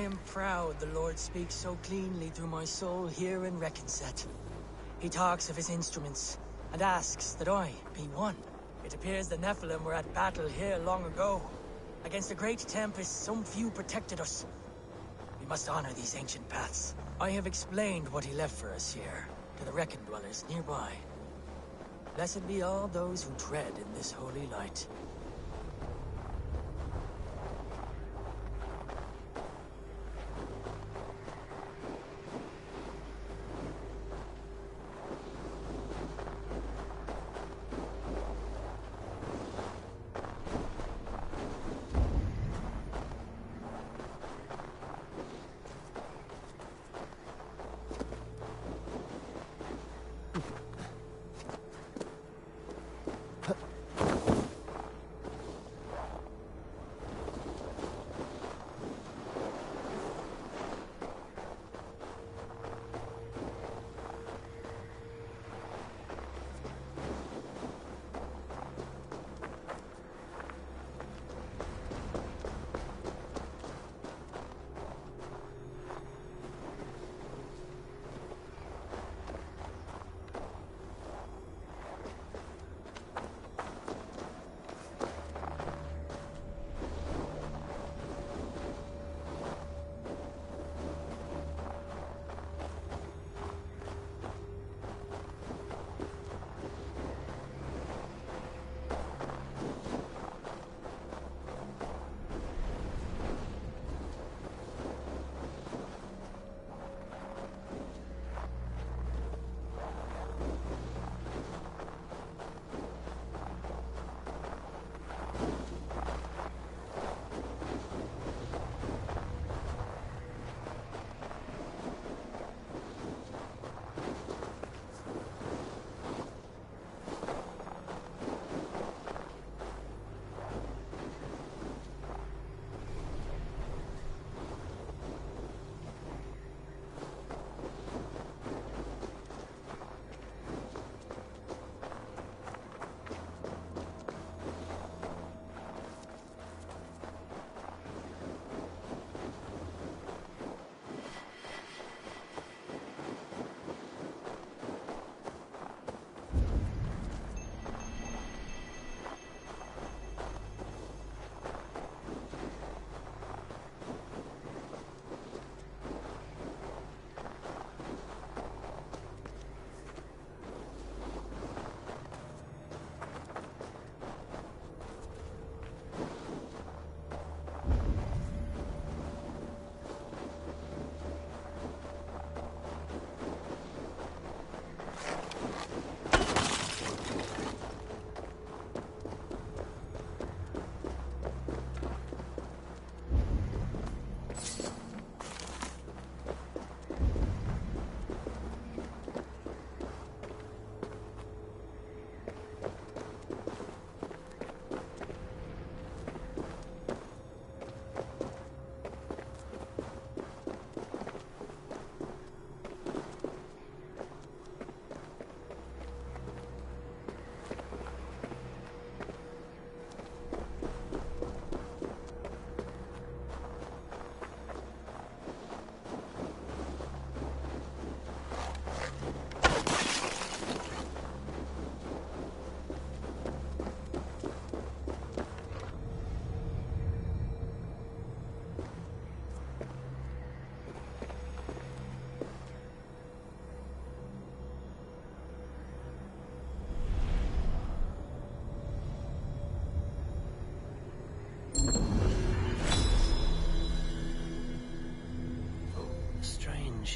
Speaker 15: I am proud the Lord speaks so cleanly through my soul here in Reckonset. He talks of his instruments, and asks that I be one. It appears the Nephilim were at battle here long ago. Against a great tempest, some few protected us. We must honor these ancient paths. I have explained what he left for us here, to the Reckon dwellers nearby. Blessed be all those who tread in this holy light.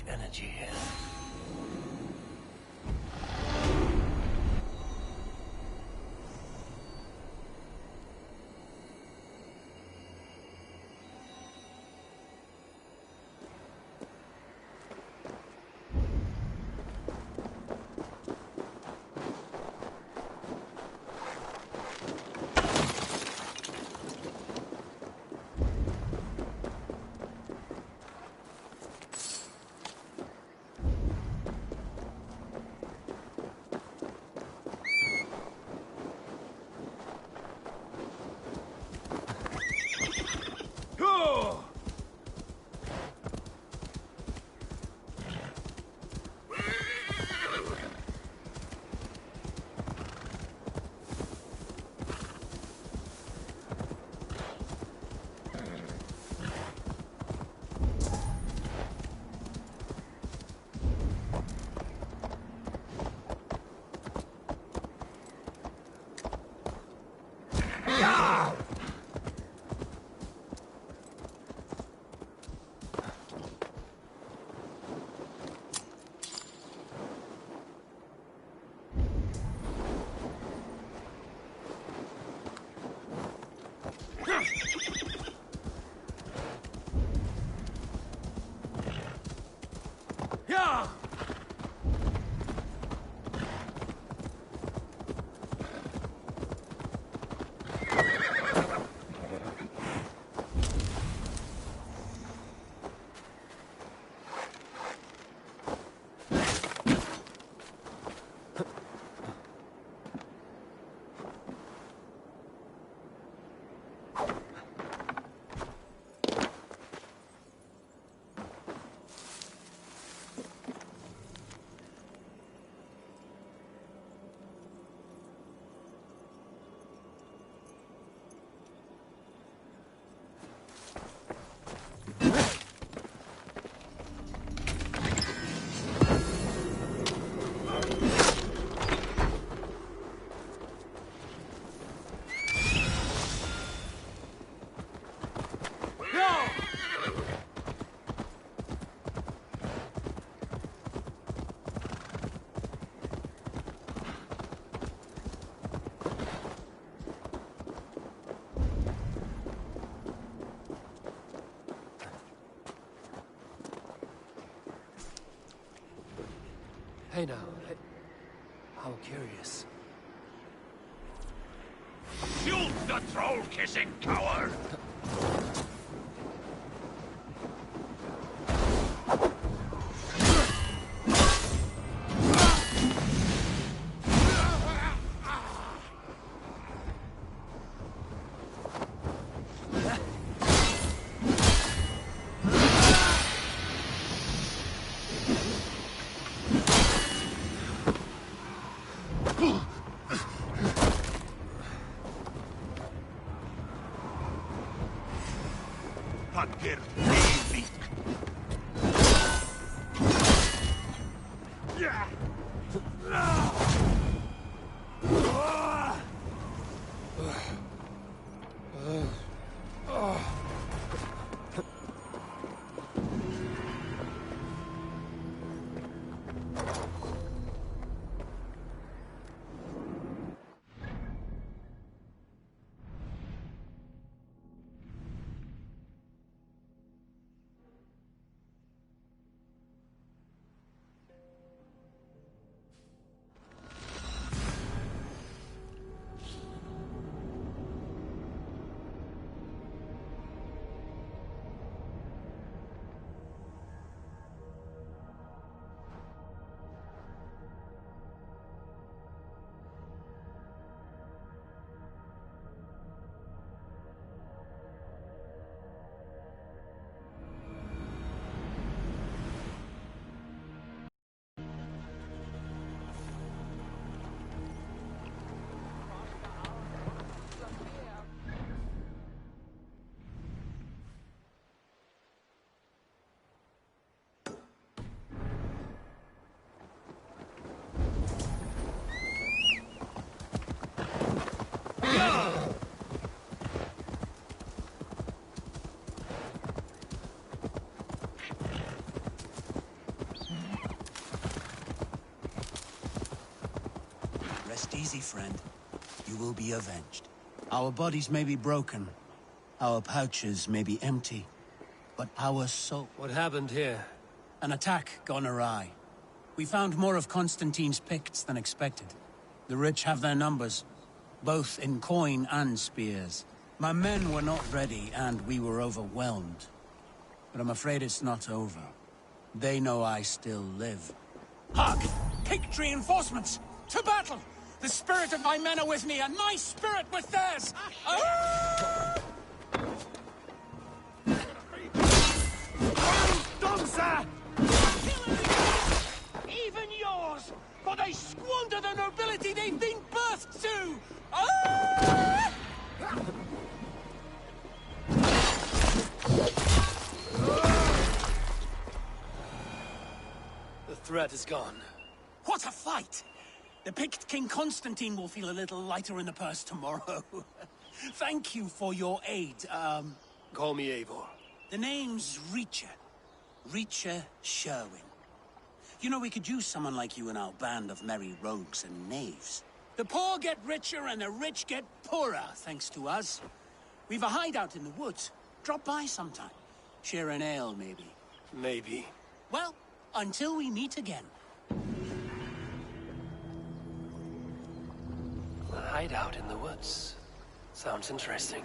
Speaker 9: Energy here.
Speaker 1: Hey now, hey. How curious.
Speaker 16: Shoot the troll-kissing coward!
Speaker 17: Rest easy, friend. You will be avenged. Our bodies may be broken, our pouches may be empty, but our soul...
Speaker 1: What happened here?
Speaker 17: An attack gone awry. We found more of Constantine's Picts than expected. The rich have their numbers, both in coin and spears. My men were not ready, and we were overwhelmed. But I'm afraid it's not over. They know I still live.
Speaker 15: Hark! Pict reinforcements! To battle! The spirit of my men are with me, and my spirit with theirs! Ah!
Speaker 16: Done, sir! Even yours!
Speaker 15: For they squander the nobility they've been birthed to! Ah!
Speaker 1: The threat is gone.
Speaker 15: What a fight! The Pict King Constantine will feel a little lighter in the purse tomorrow. Thank you for your aid,
Speaker 1: Call me Eivor.
Speaker 15: The name's Reacher. Reacher Sherwin. You know, we could use someone like you in our band of merry rogues and knaves. The poor get richer and the rich get poorer, thanks to us. We've a hideout in the woods. Drop by sometime. Share an ale, maybe.
Speaker 1: Maybe.
Speaker 15: Well, until we meet again.
Speaker 1: A hideout in the woods. Sounds interesting.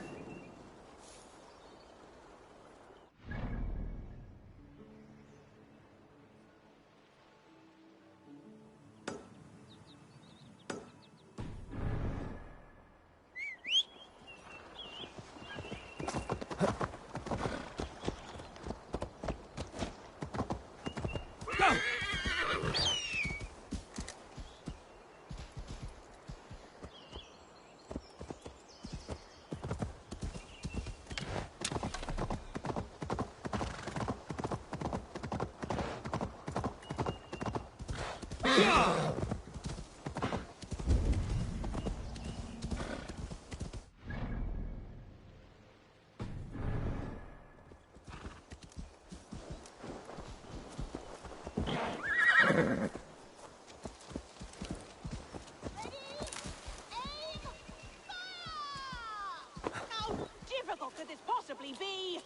Speaker 18: How difficult could this possibly be?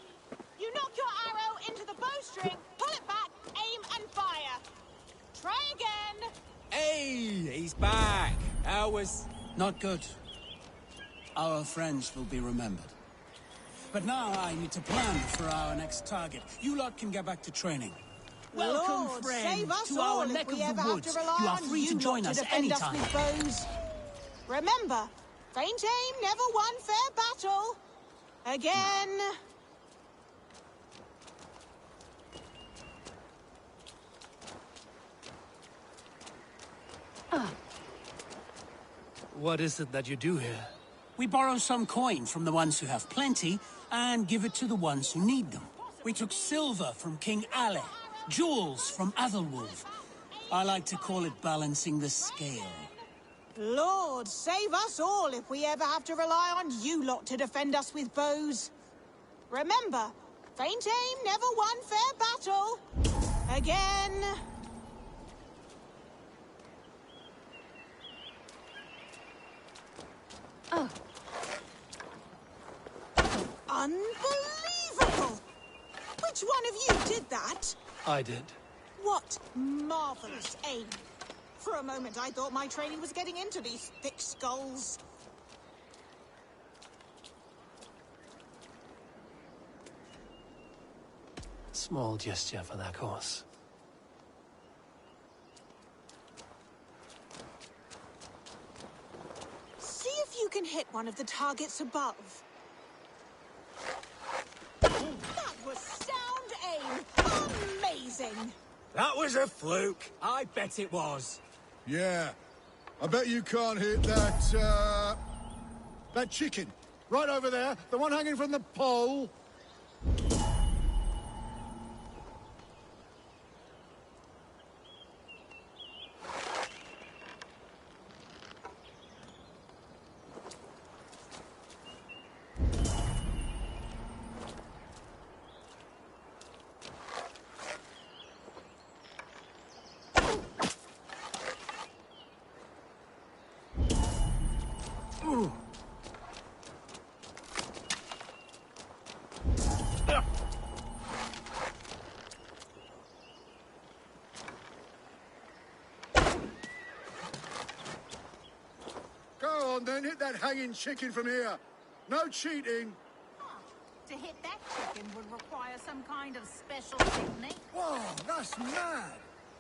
Speaker 18: You knock your arrow into the bowstring, pull it back, aim and fire. Try again!
Speaker 19: Hey, he's back. How was...
Speaker 17: Not good. Our friends will be remembered. But now I need to plan for our next target. You lot can get back to training.
Speaker 18: Welcome,
Speaker 15: Lord,
Speaker 18: friend,
Speaker 15: save us
Speaker 18: to
Speaker 15: all
Speaker 18: our
Speaker 15: if
Speaker 18: neck
Speaker 15: we
Speaker 18: of
Speaker 15: ever
Speaker 18: the
Speaker 15: have
Speaker 18: woods.
Speaker 15: to rely
Speaker 17: You are
Speaker 15: on
Speaker 17: free to
Speaker 15: you
Speaker 17: join
Speaker 15: lot
Speaker 17: us
Speaker 15: to defend us
Speaker 17: anytime.
Speaker 15: with bows. Remember, faint aim never won fair battle. Again.
Speaker 1: What is it that you do here?
Speaker 17: We borrow some coin from the ones who have plenty, and give it to the ones who need them. We took silver from King Ale, jewels from Athelwulf. I like to call it balancing the scale.
Speaker 15: Lord, save us all if we ever have to rely on you lot to defend us with bows. Remember, faint aim never won fair battle. Again.
Speaker 3: Oh.
Speaker 15: Unbelievable! Which one of you did that?
Speaker 1: I did.
Speaker 15: What marvelous aim. For a moment, I thought my training was getting into these thick skulls.
Speaker 1: Small gesture for that course.
Speaker 15: See if you can hit one of the targets above. That was sound aim! Amazing!
Speaker 19: That was a fluke. I bet it was.
Speaker 20: Yeah. I bet you can't hit that, that chicken. Right over there, the one hanging from the pole. Go on then, hit that hanging chicken from here. No cheating.
Speaker 3: To hit that chicken would require some kind of special technique.
Speaker 20: Whoa, that's mad.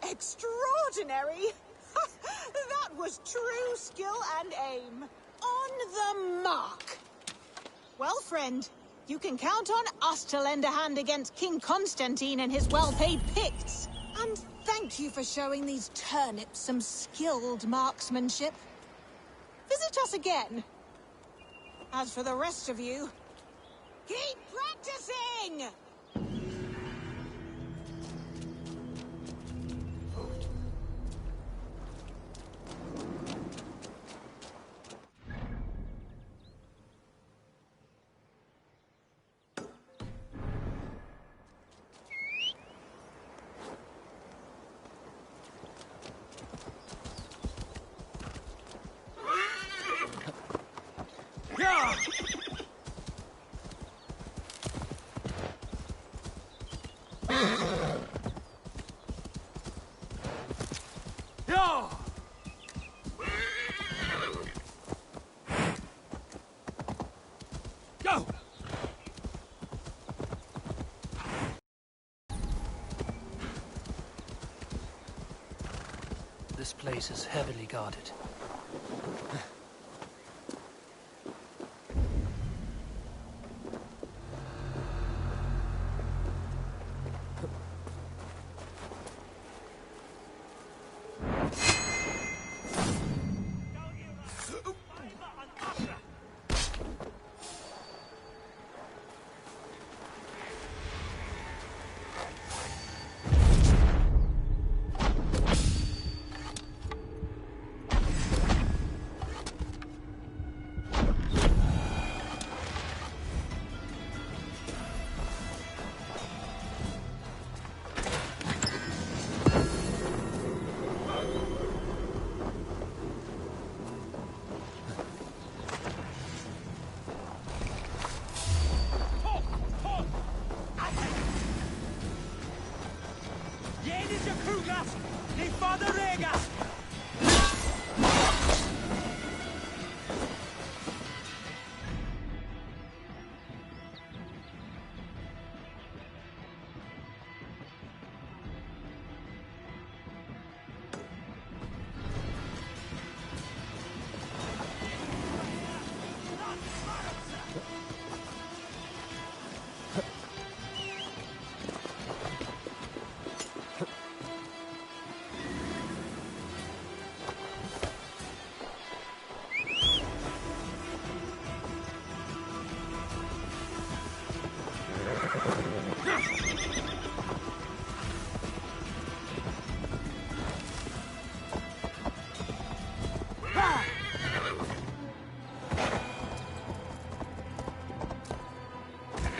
Speaker 15: Extraordinary! That was true skill and aim. On the mark. Well, friend, you can count on us to lend a hand against King Constantine and his well-paid Picts. And thank you for showing these turnips some skilled marksmanship. Visit us again. As for the rest of you, keep practicing!
Speaker 1: Go! This place is heavily guarded.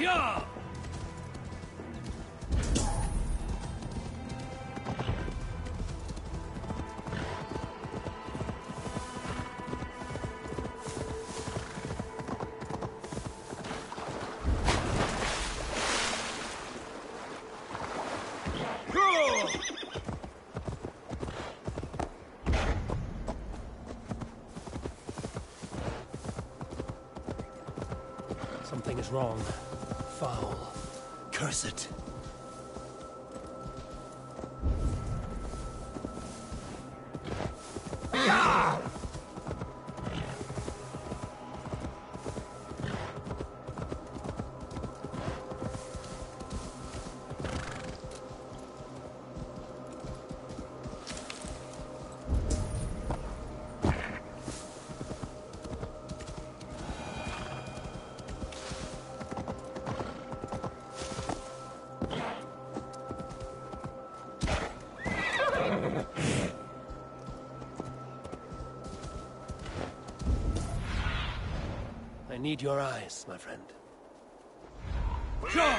Speaker 11: Yeah!
Speaker 1: Something is wrong. Foul. Curse it. I need your eyes, my friend.
Speaker 11: Go!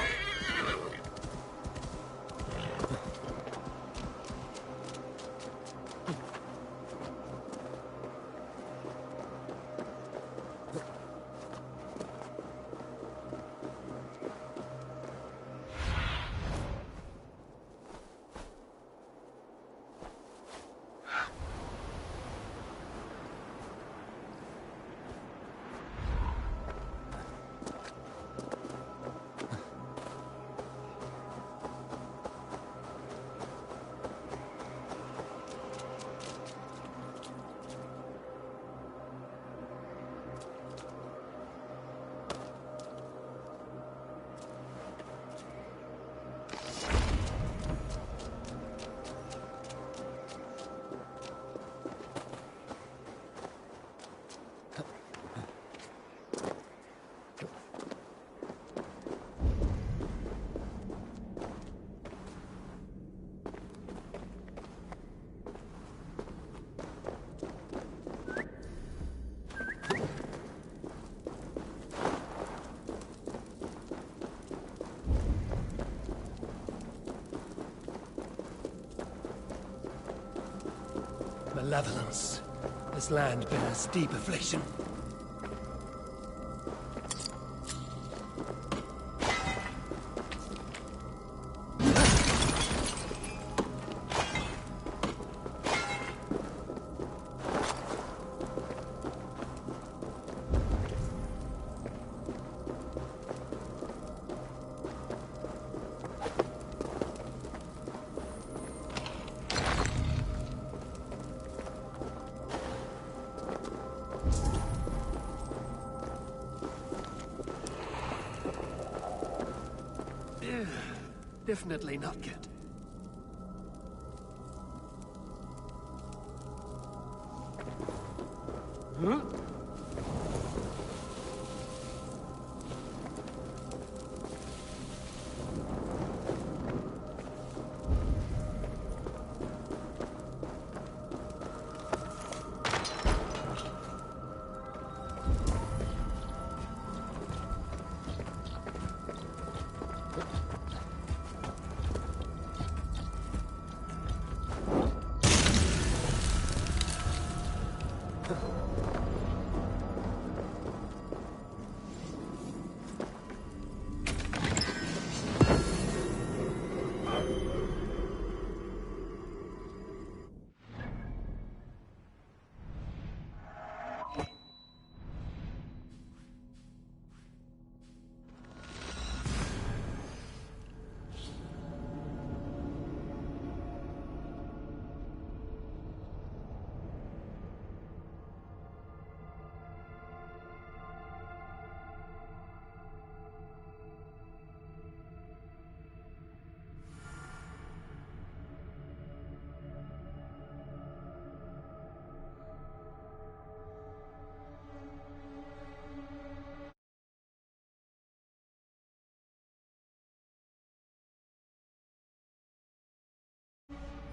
Speaker 1: Malevolence. This land bears deep affliction. Definitely not good. Huh?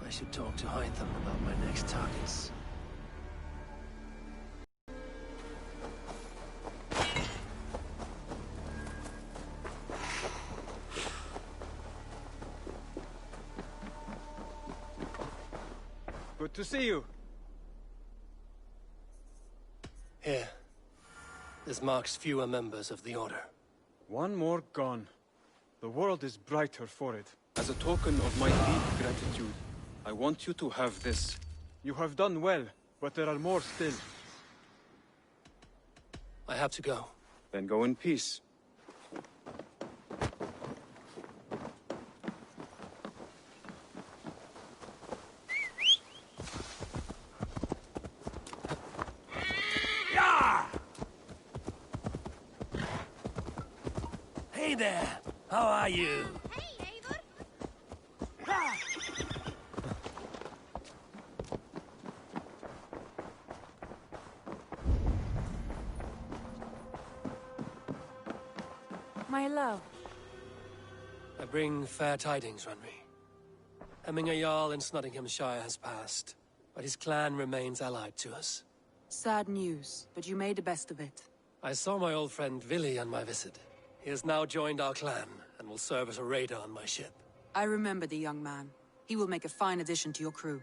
Speaker 1: I should talk to Hytham about my next targets.
Speaker 13: Good to see you.
Speaker 1: Here. This marks fewer members of the Order.
Speaker 13: One more gone. The world is brighter for it. As a token of my deep gratitude, I want you to have this. You have done well, but there are more still.
Speaker 1: I have to go.
Speaker 13: Then go in peace.
Speaker 9: Hey there! How are you?
Speaker 3: Hey, Eivor!
Speaker 21: My love.
Speaker 1: I bring fair tidings, Runry. Hemminger Jarl in Nottinghamshire has passed, but his clan remains allied to us.
Speaker 21: Sad news, but you made the best of it.
Speaker 1: I saw my old friend Vili on my visit. He has now joined our clan, and will serve as a raider on my ship.
Speaker 21: I remember the young man. He will make a fine addition to your crew.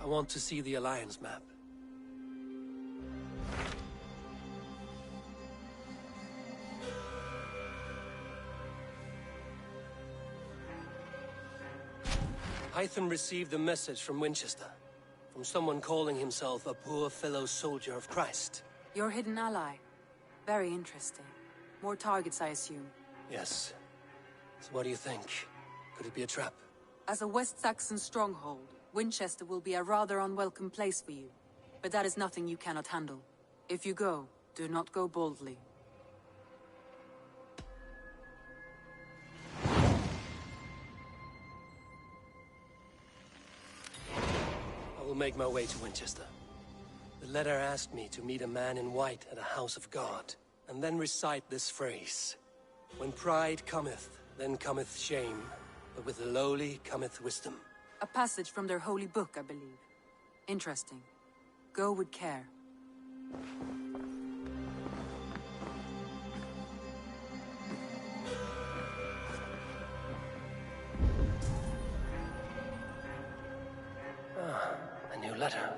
Speaker 1: I want to see the Alliance map. Hythen received a message from Winchester, from someone calling himself a poor fellow soldier of Christ.
Speaker 21: Your hidden ally. Very interesting. More targets, I assume.
Speaker 1: Yes. So what do you think? Could it be a trap?
Speaker 21: As a West Saxon stronghold, Winchester will be a rather unwelcome place for you. But that is nothing you cannot handle. If you go, do not go boldly.
Speaker 1: I will make my way to Winchester. The letter asked me to meet a man in white at a house of God, and then recite this phrase. When pride cometh, then cometh shame, but with the lowly cometh wisdom.
Speaker 21: A passage from their holy book, I believe. Interesting. Go with care.
Speaker 1: Ah, a new letter.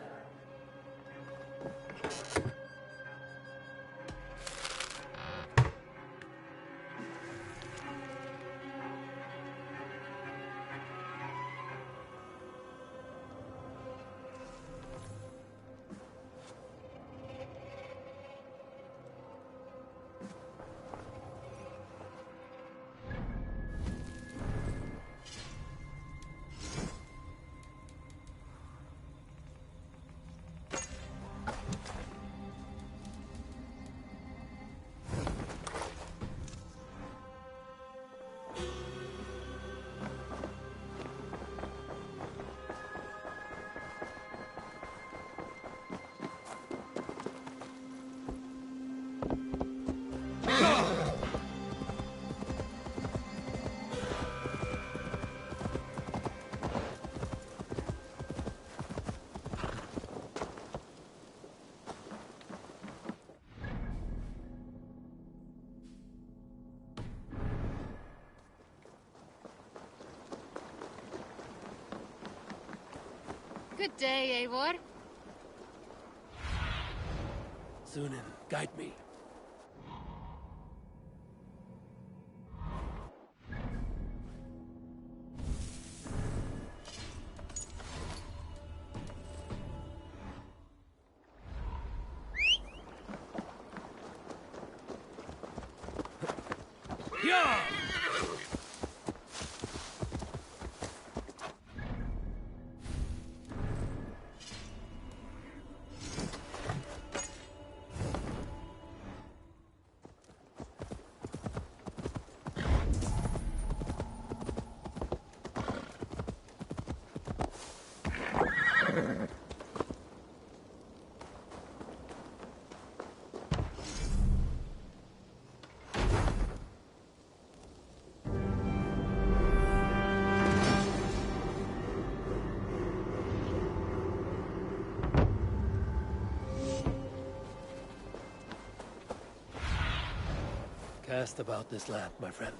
Speaker 4: Good day, Eivor.
Speaker 1: Zunin, guide me.
Speaker 9: Yeah! asked about this lad, my friend.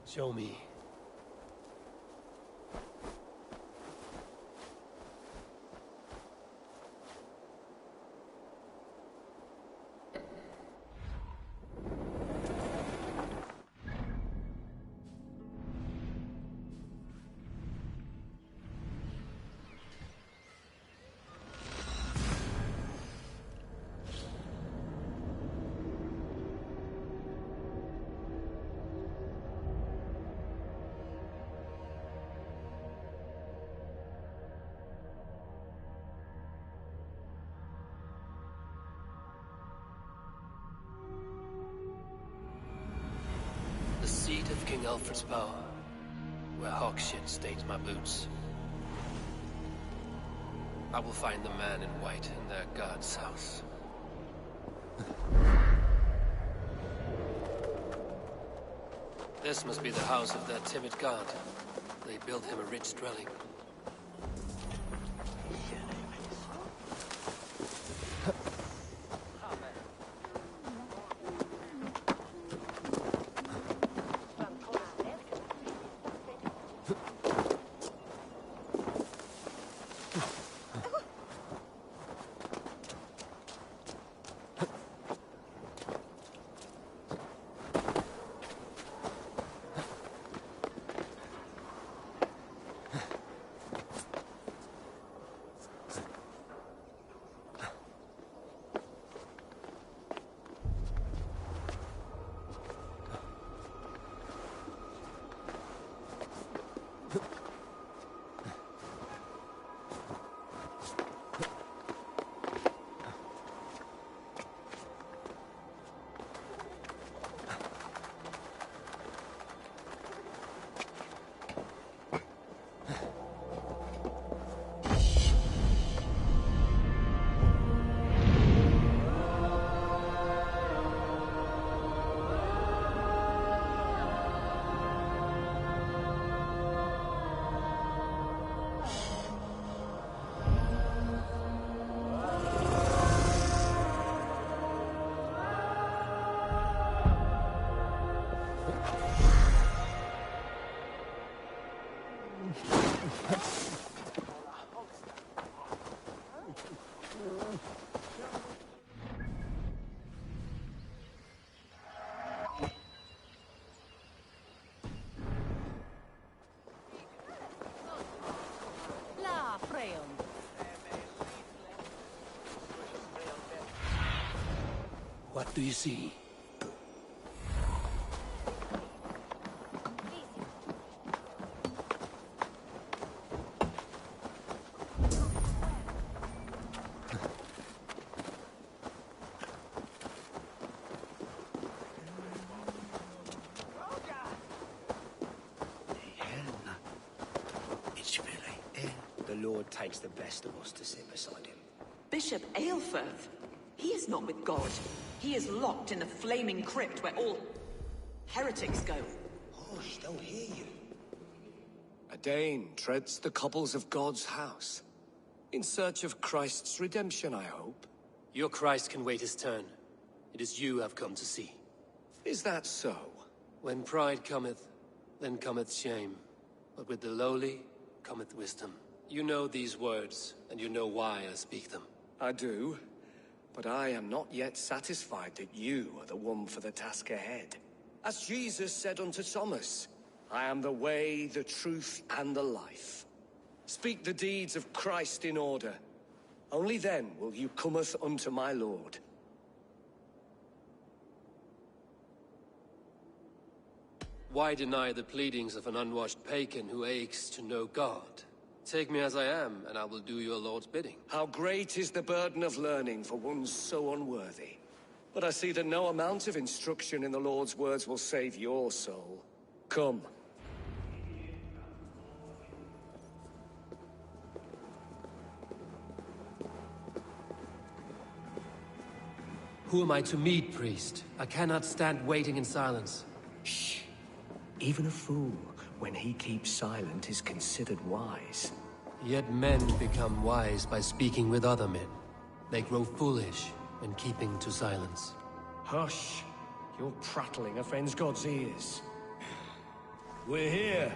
Speaker 9: Show me. The seat of King Alfred's power, where hawk shit stains my boots. I will find the man in white in their god's house. This must be the house of their timid god. They built him a rich dwelling. What do you see?
Speaker 5: The Lord takes the best of us to sit beside him.
Speaker 22: Bishop Aelfirth? He is not with God. He is locked in the flaming crypt where all heretics go.
Speaker 5: Hush, they'll hear you.
Speaker 9: A Dane treads the cobbles of God's house. In search of Christ's redemption, I hope. Your Christ can wait his turn. It is you I've come to see. Is that so? When pride cometh, then cometh shame. But with the lowly cometh wisdom. You know these words, and you know why I speak them.
Speaker 5: I do, but I am not yet satisfied that you are the one for the task ahead. As Jesus said unto Thomas, I am the way, the truth, and the life. Speak the deeds of Christ in order, Only then will you cometh unto my lord.
Speaker 1: Why deny the pleadings of an unwashed pagan who aches to know God? Take me as I am, and I will do your lord's bidding.
Speaker 5: How great is the burden of learning for one so unworthy. But I see that no amount of instruction in the Lord's words will save your soul. Come.
Speaker 1: Who am I to meet, priest? I cannot stand waiting in silence.
Speaker 5: Shh. Even a fool, when he keeps silent, is considered wise.
Speaker 1: Yet men become wise by speaking with other men. They grow foolish when keeping to silence.
Speaker 5: Hush! Your prattling offends God's ears. We're here.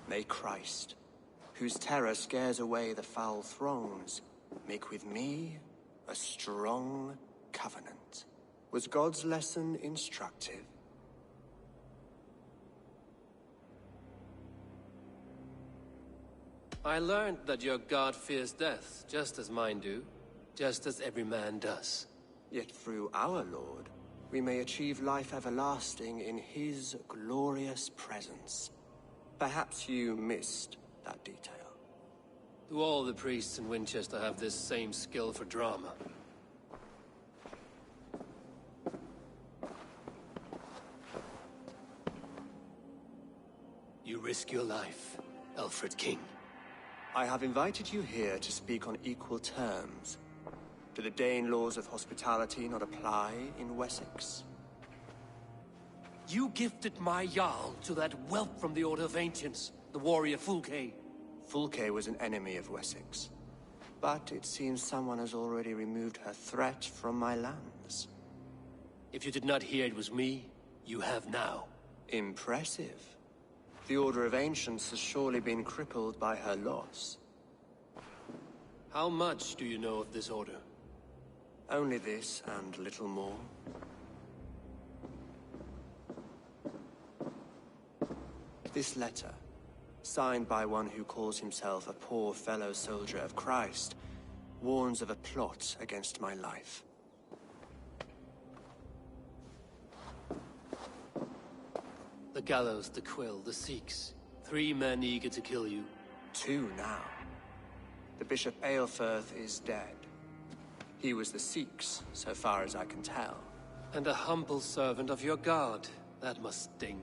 Speaker 2: May Christ, whose terror scares away the foul thrones, make with me a strong covenant. Was God's lesson instructive?
Speaker 1: I learned that your God fears death, just as mine do, just as every man does.
Speaker 2: Yet through our Lord, we may achieve life everlasting in his glorious presence. Perhaps you missed that detail.
Speaker 1: Do all the priests in Winchester have this same skill for drama? You risk your life, Alfred King.
Speaker 2: I have invited you here to speak on equal terms. Do the Dane laws of hospitality not apply in Wessex?
Speaker 1: You gifted my Jarl to that whelp from the Order of Ancients, the warrior Fulke.
Speaker 2: Fulke was an enemy of Wessex. But it seems someone has already removed her threat from my lands.
Speaker 1: If you did not hear it was me, you have now.
Speaker 2: Impressive. The Order of Ancients has surely been crippled by her loss.
Speaker 1: How much do you know of this order?
Speaker 2: Only this and little more. This letter, signed by one who calls himself a poor fellow soldier of Christ, warns of a plot against my life.
Speaker 1: The gallows, the quill, the Sikhs. 3 men eager to kill you.
Speaker 2: 2 now. The Bishop Aelfirth is dead. He was the Sikhs, so far as I can tell.
Speaker 1: And a humble servant of your God. That must sting.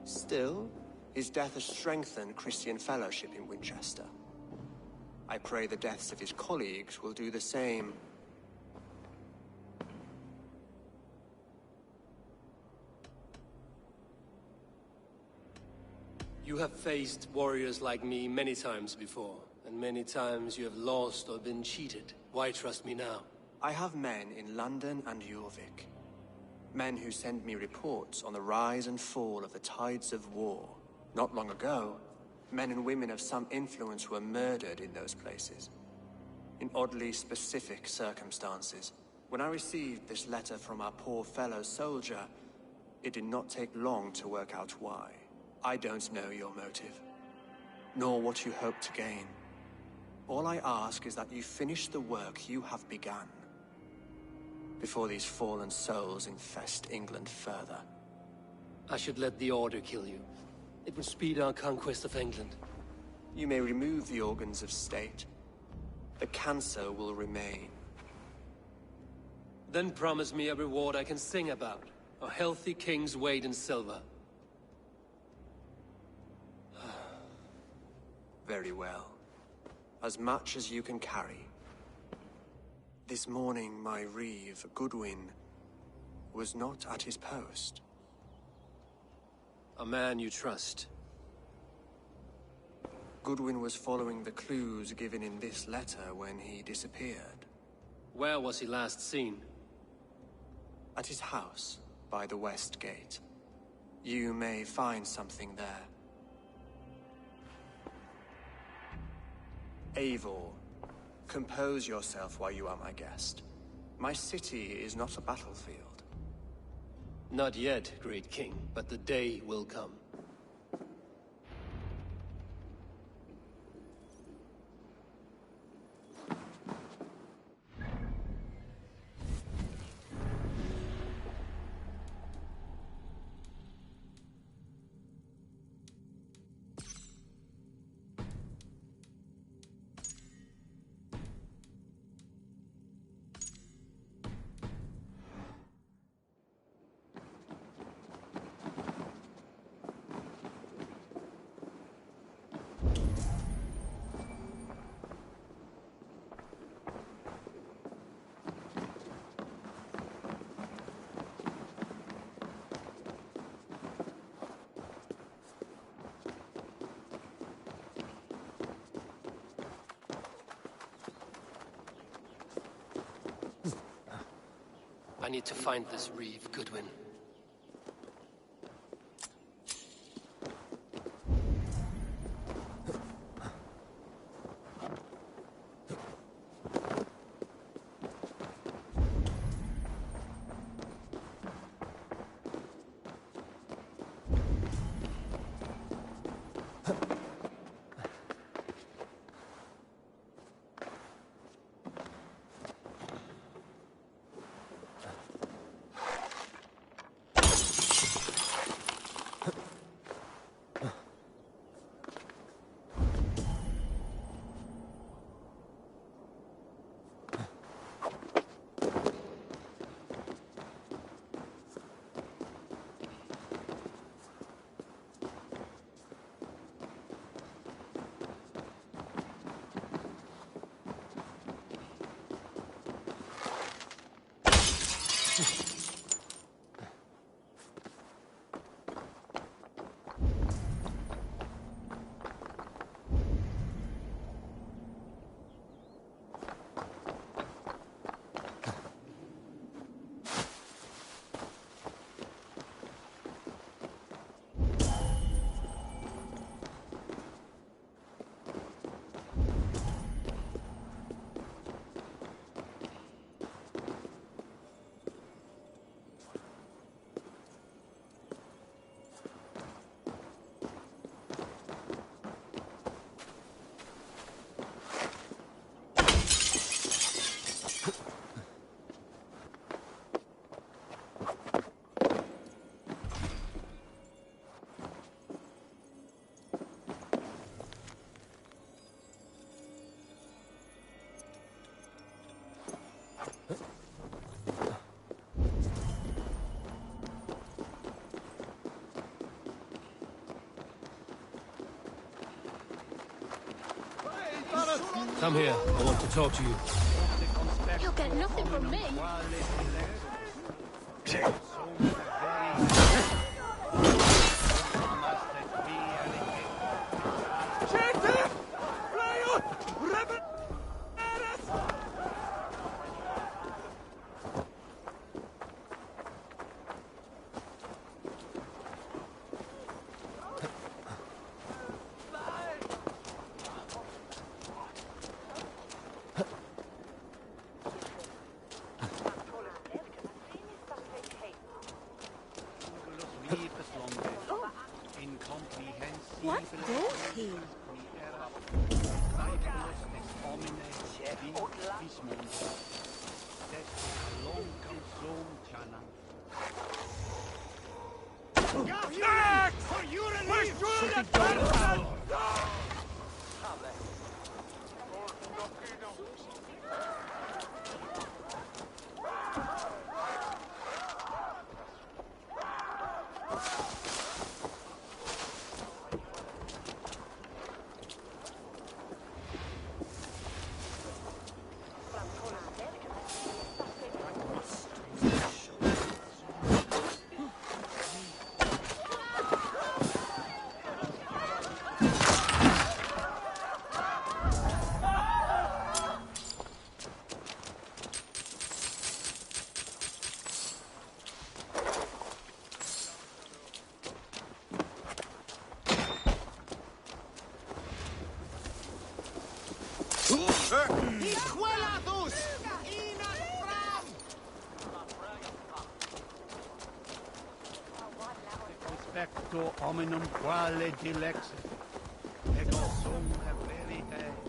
Speaker 2: Still, his death has strengthened Christian fellowship in Winchester. I pray the deaths of his colleagues will do the same.
Speaker 1: You have faced warriors like me many times before, and many times you have lost or been cheated. Why trust me now?
Speaker 2: I have men in London and Jorvik. Men who send me reports on the rise and fall of the tides of war. Not long ago, men and women of some influence were murdered in those places. In oddly specific circumstances. When I received this letter from our poor fellow soldier, it did not take long to work out why. I don't know your motive, nor what you hope to gain. All I ask is that you finish the work you have begun, before these fallen souls infest England further.
Speaker 1: I should let the Order kill you. It would speed our conquest of England.
Speaker 2: You may remove the organs of state. The cancer will remain.
Speaker 1: Then promise me a reward I can sing about. A healthy king's weight in silver.
Speaker 2: Very well. As much as you can carry. This morning, my reeve, Goodwin, was not at his post.
Speaker 1: A man you trust.
Speaker 2: Goodwin was following the clues given in this letter when he disappeared.
Speaker 1: Where was he last seen?
Speaker 2: At his house, by the west gate. You may find something there. Eivor, compose yourself while you are my guest. My city is not a battlefield.
Speaker 1: Not yet, great king, but the day will come. I need to find this reeve, Goodwin.
Speaker 11: Come here. I want to talk to you.
Speaker 4: You'll get nothing from me.
Speaker 3: What goes he?
Speaker 14: Specto hominum quale dilexit. Ego sum verite.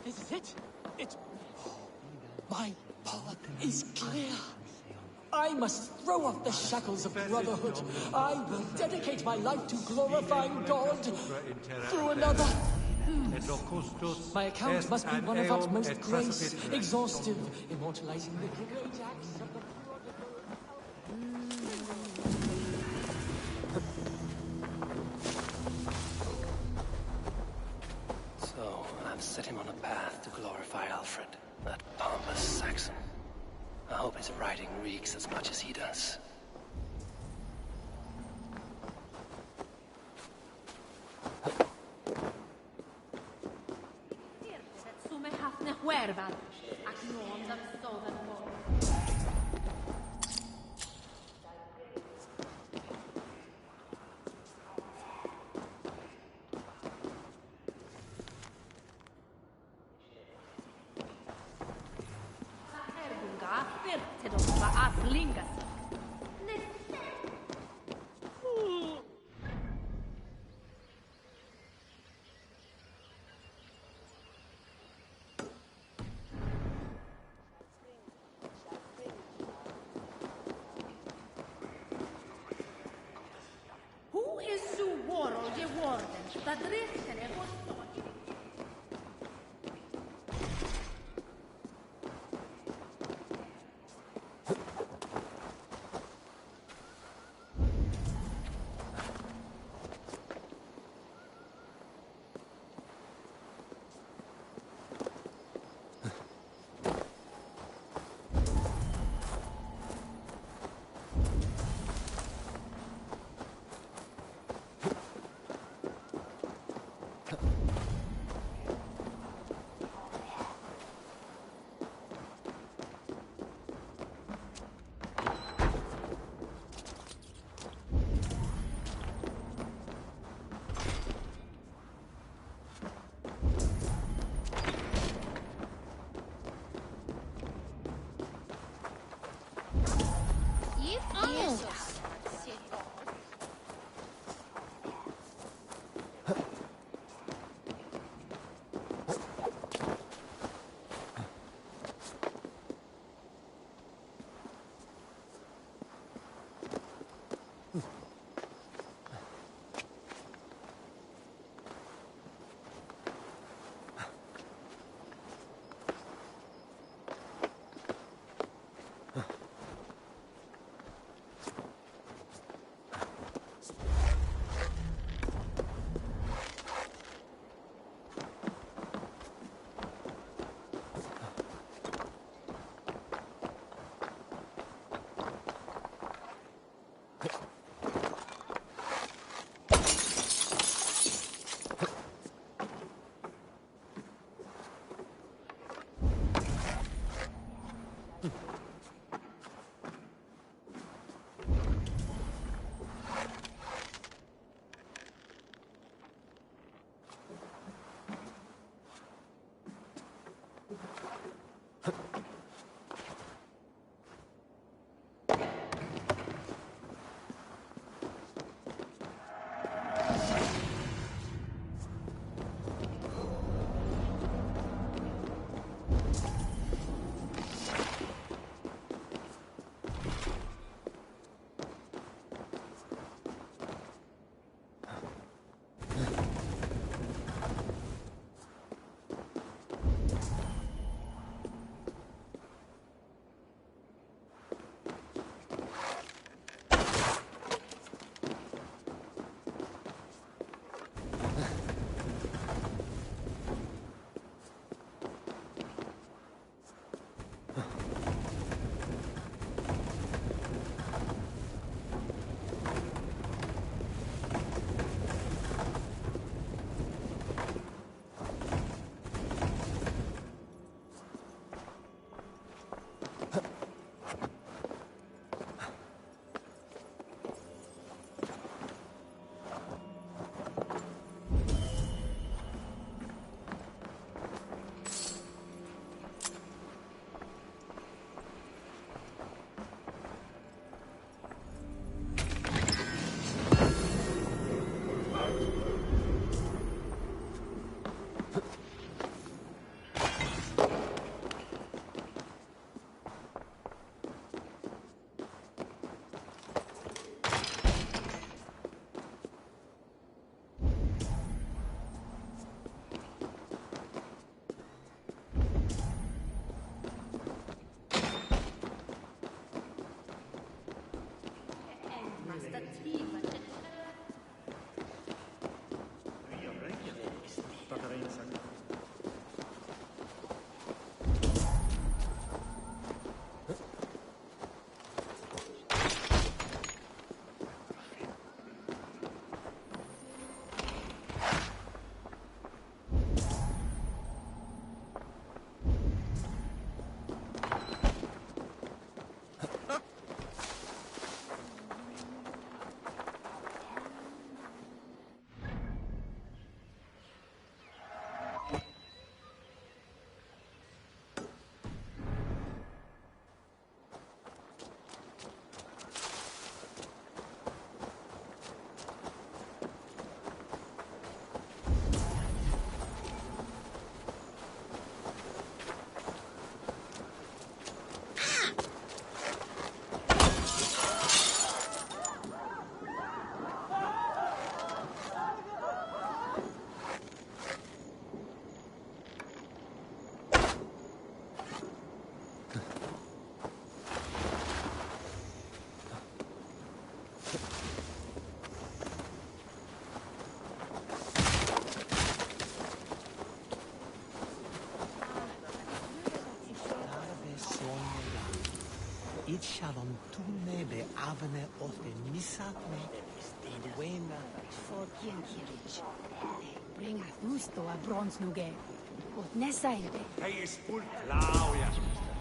Speaker 15: This is it. It's... My path is clear. I must throw off the shackles of brotherhood. I will dedicate my life to glorifying God through another. My account must be one of utmost grace, exhaustive, immortalizing the great acts of the
Speaker 1: So, I've set him on a path to glorify Alfred, that pompous Saxon. I hope his writing reeks as much as he does.
Speaker 7: vuorden, dat richten er wordt.
Speaker 8: shalom tune be avene ote misatme buena
Speaker 3: For Kienkirich. Bring a thusto a bronze nuge. Ot nesaide.
Speaker 16: Hij is full klauja.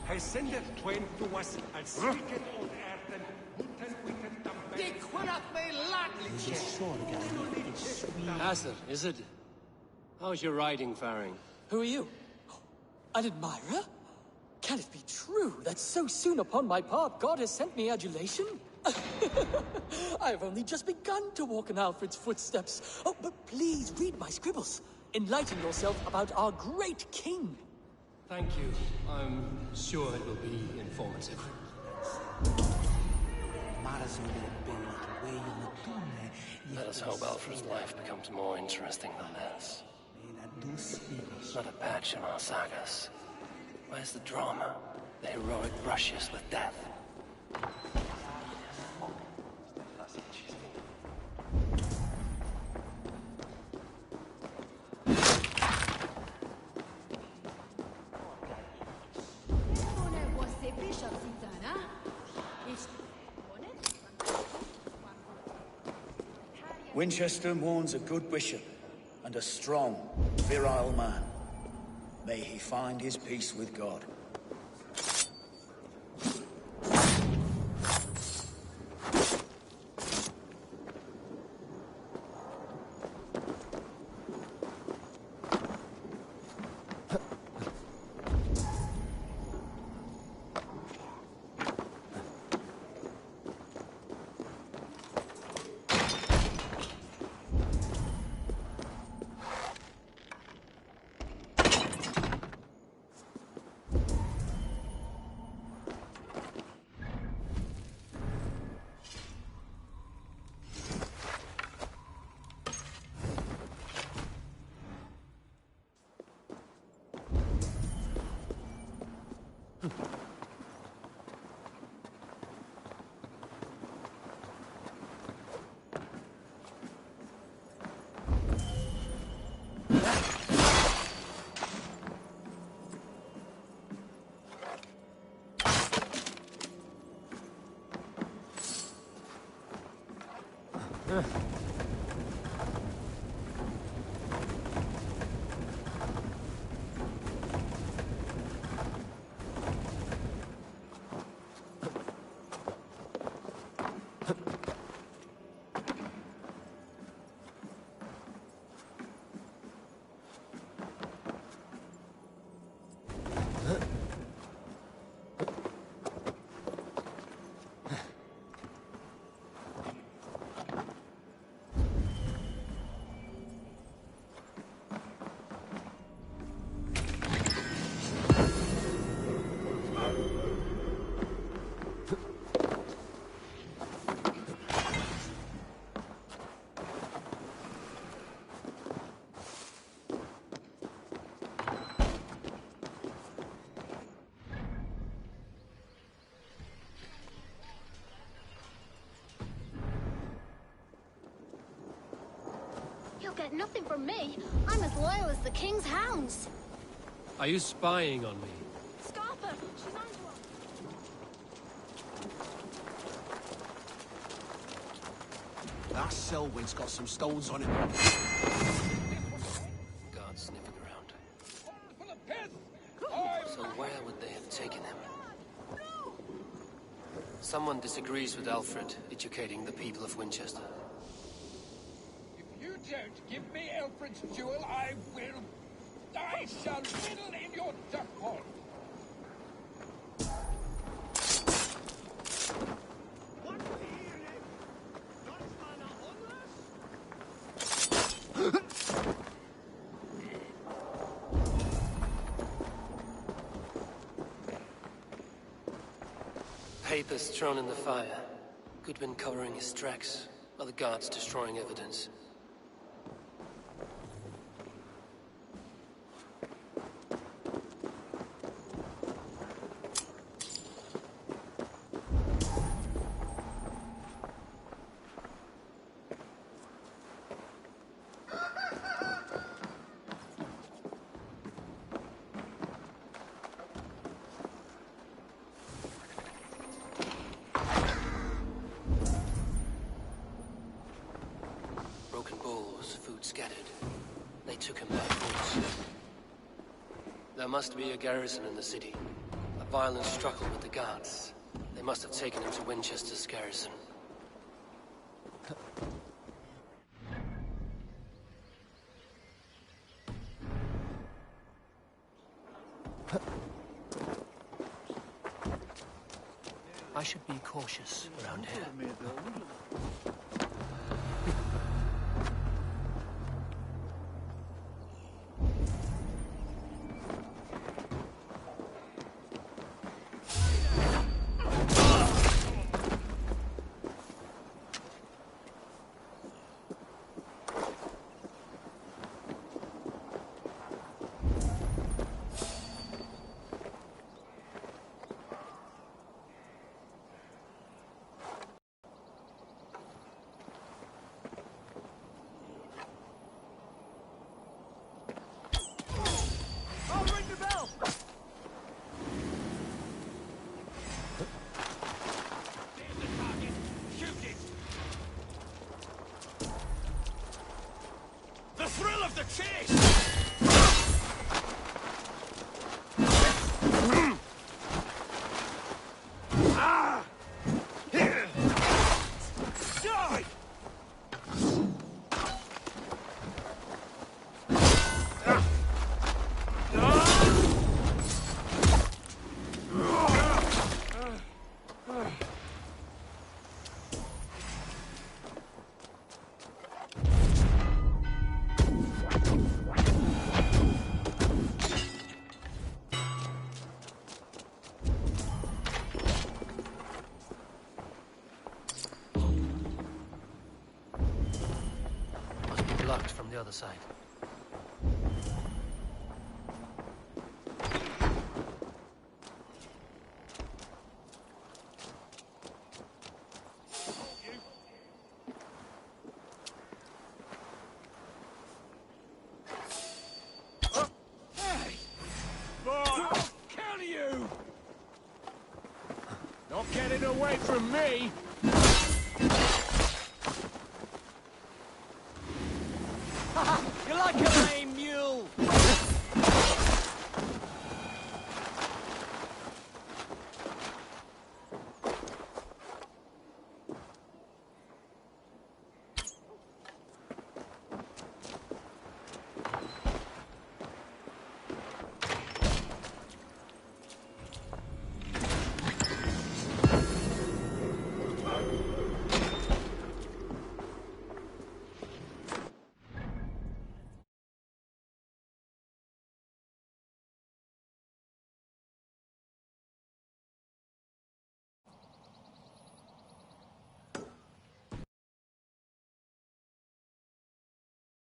Speaker 16: Hij zendet twain to us als wicked on earth guten witten dampen.
Speaker 8: Dick, what up, me lately?
Speaker 1: Asser, is it? How's your riding faring?
Speaker 15: Who are you? An admirer? Can it be true that so soon upon my path God has sent me adulation? I have only just begun to walk in Alfred's footsteps. Oh, but please read my scribbles. Enlighten yourself about our great king.
Speaker 1: Thank you. I'm sure it will be informative. Let us hope Alfred's life becomes more interesting than this. Not a patch in our sagas. Where's the drama? The heroic brushes with death.
Speaker 12: Winchester mourns a good bishop and a strong, virile man. May he find his peace with God.
Speaker 23: You'll get nothing from me. I'm as loyal as the king's hounds.
Speaker 1: Are you spying on me?
Speaker 23: Scarpa, she's onto us.
Speaker 8: That Selwyn's got some stones on it.
Speaker 1: Guards sniffing around. So where would they have taken him? Someone disagrees with Alfred, educating the people of Winchester.
Speaker 16: If you don't give me Alfred's jewel, I shall whittle in your duck pond.
Speaker 1: Papers thrown in the fire. Goodwin covering his tracks, other guards destroying evidence. scattered. They took him by force. There must be a garrison in the city. A violent struggle with the guards. They must have taken him to Winchester's garrison. I should be cautious around here. From the other side.
Speaker 16: Hey! I'll counter you! Not getting away from me!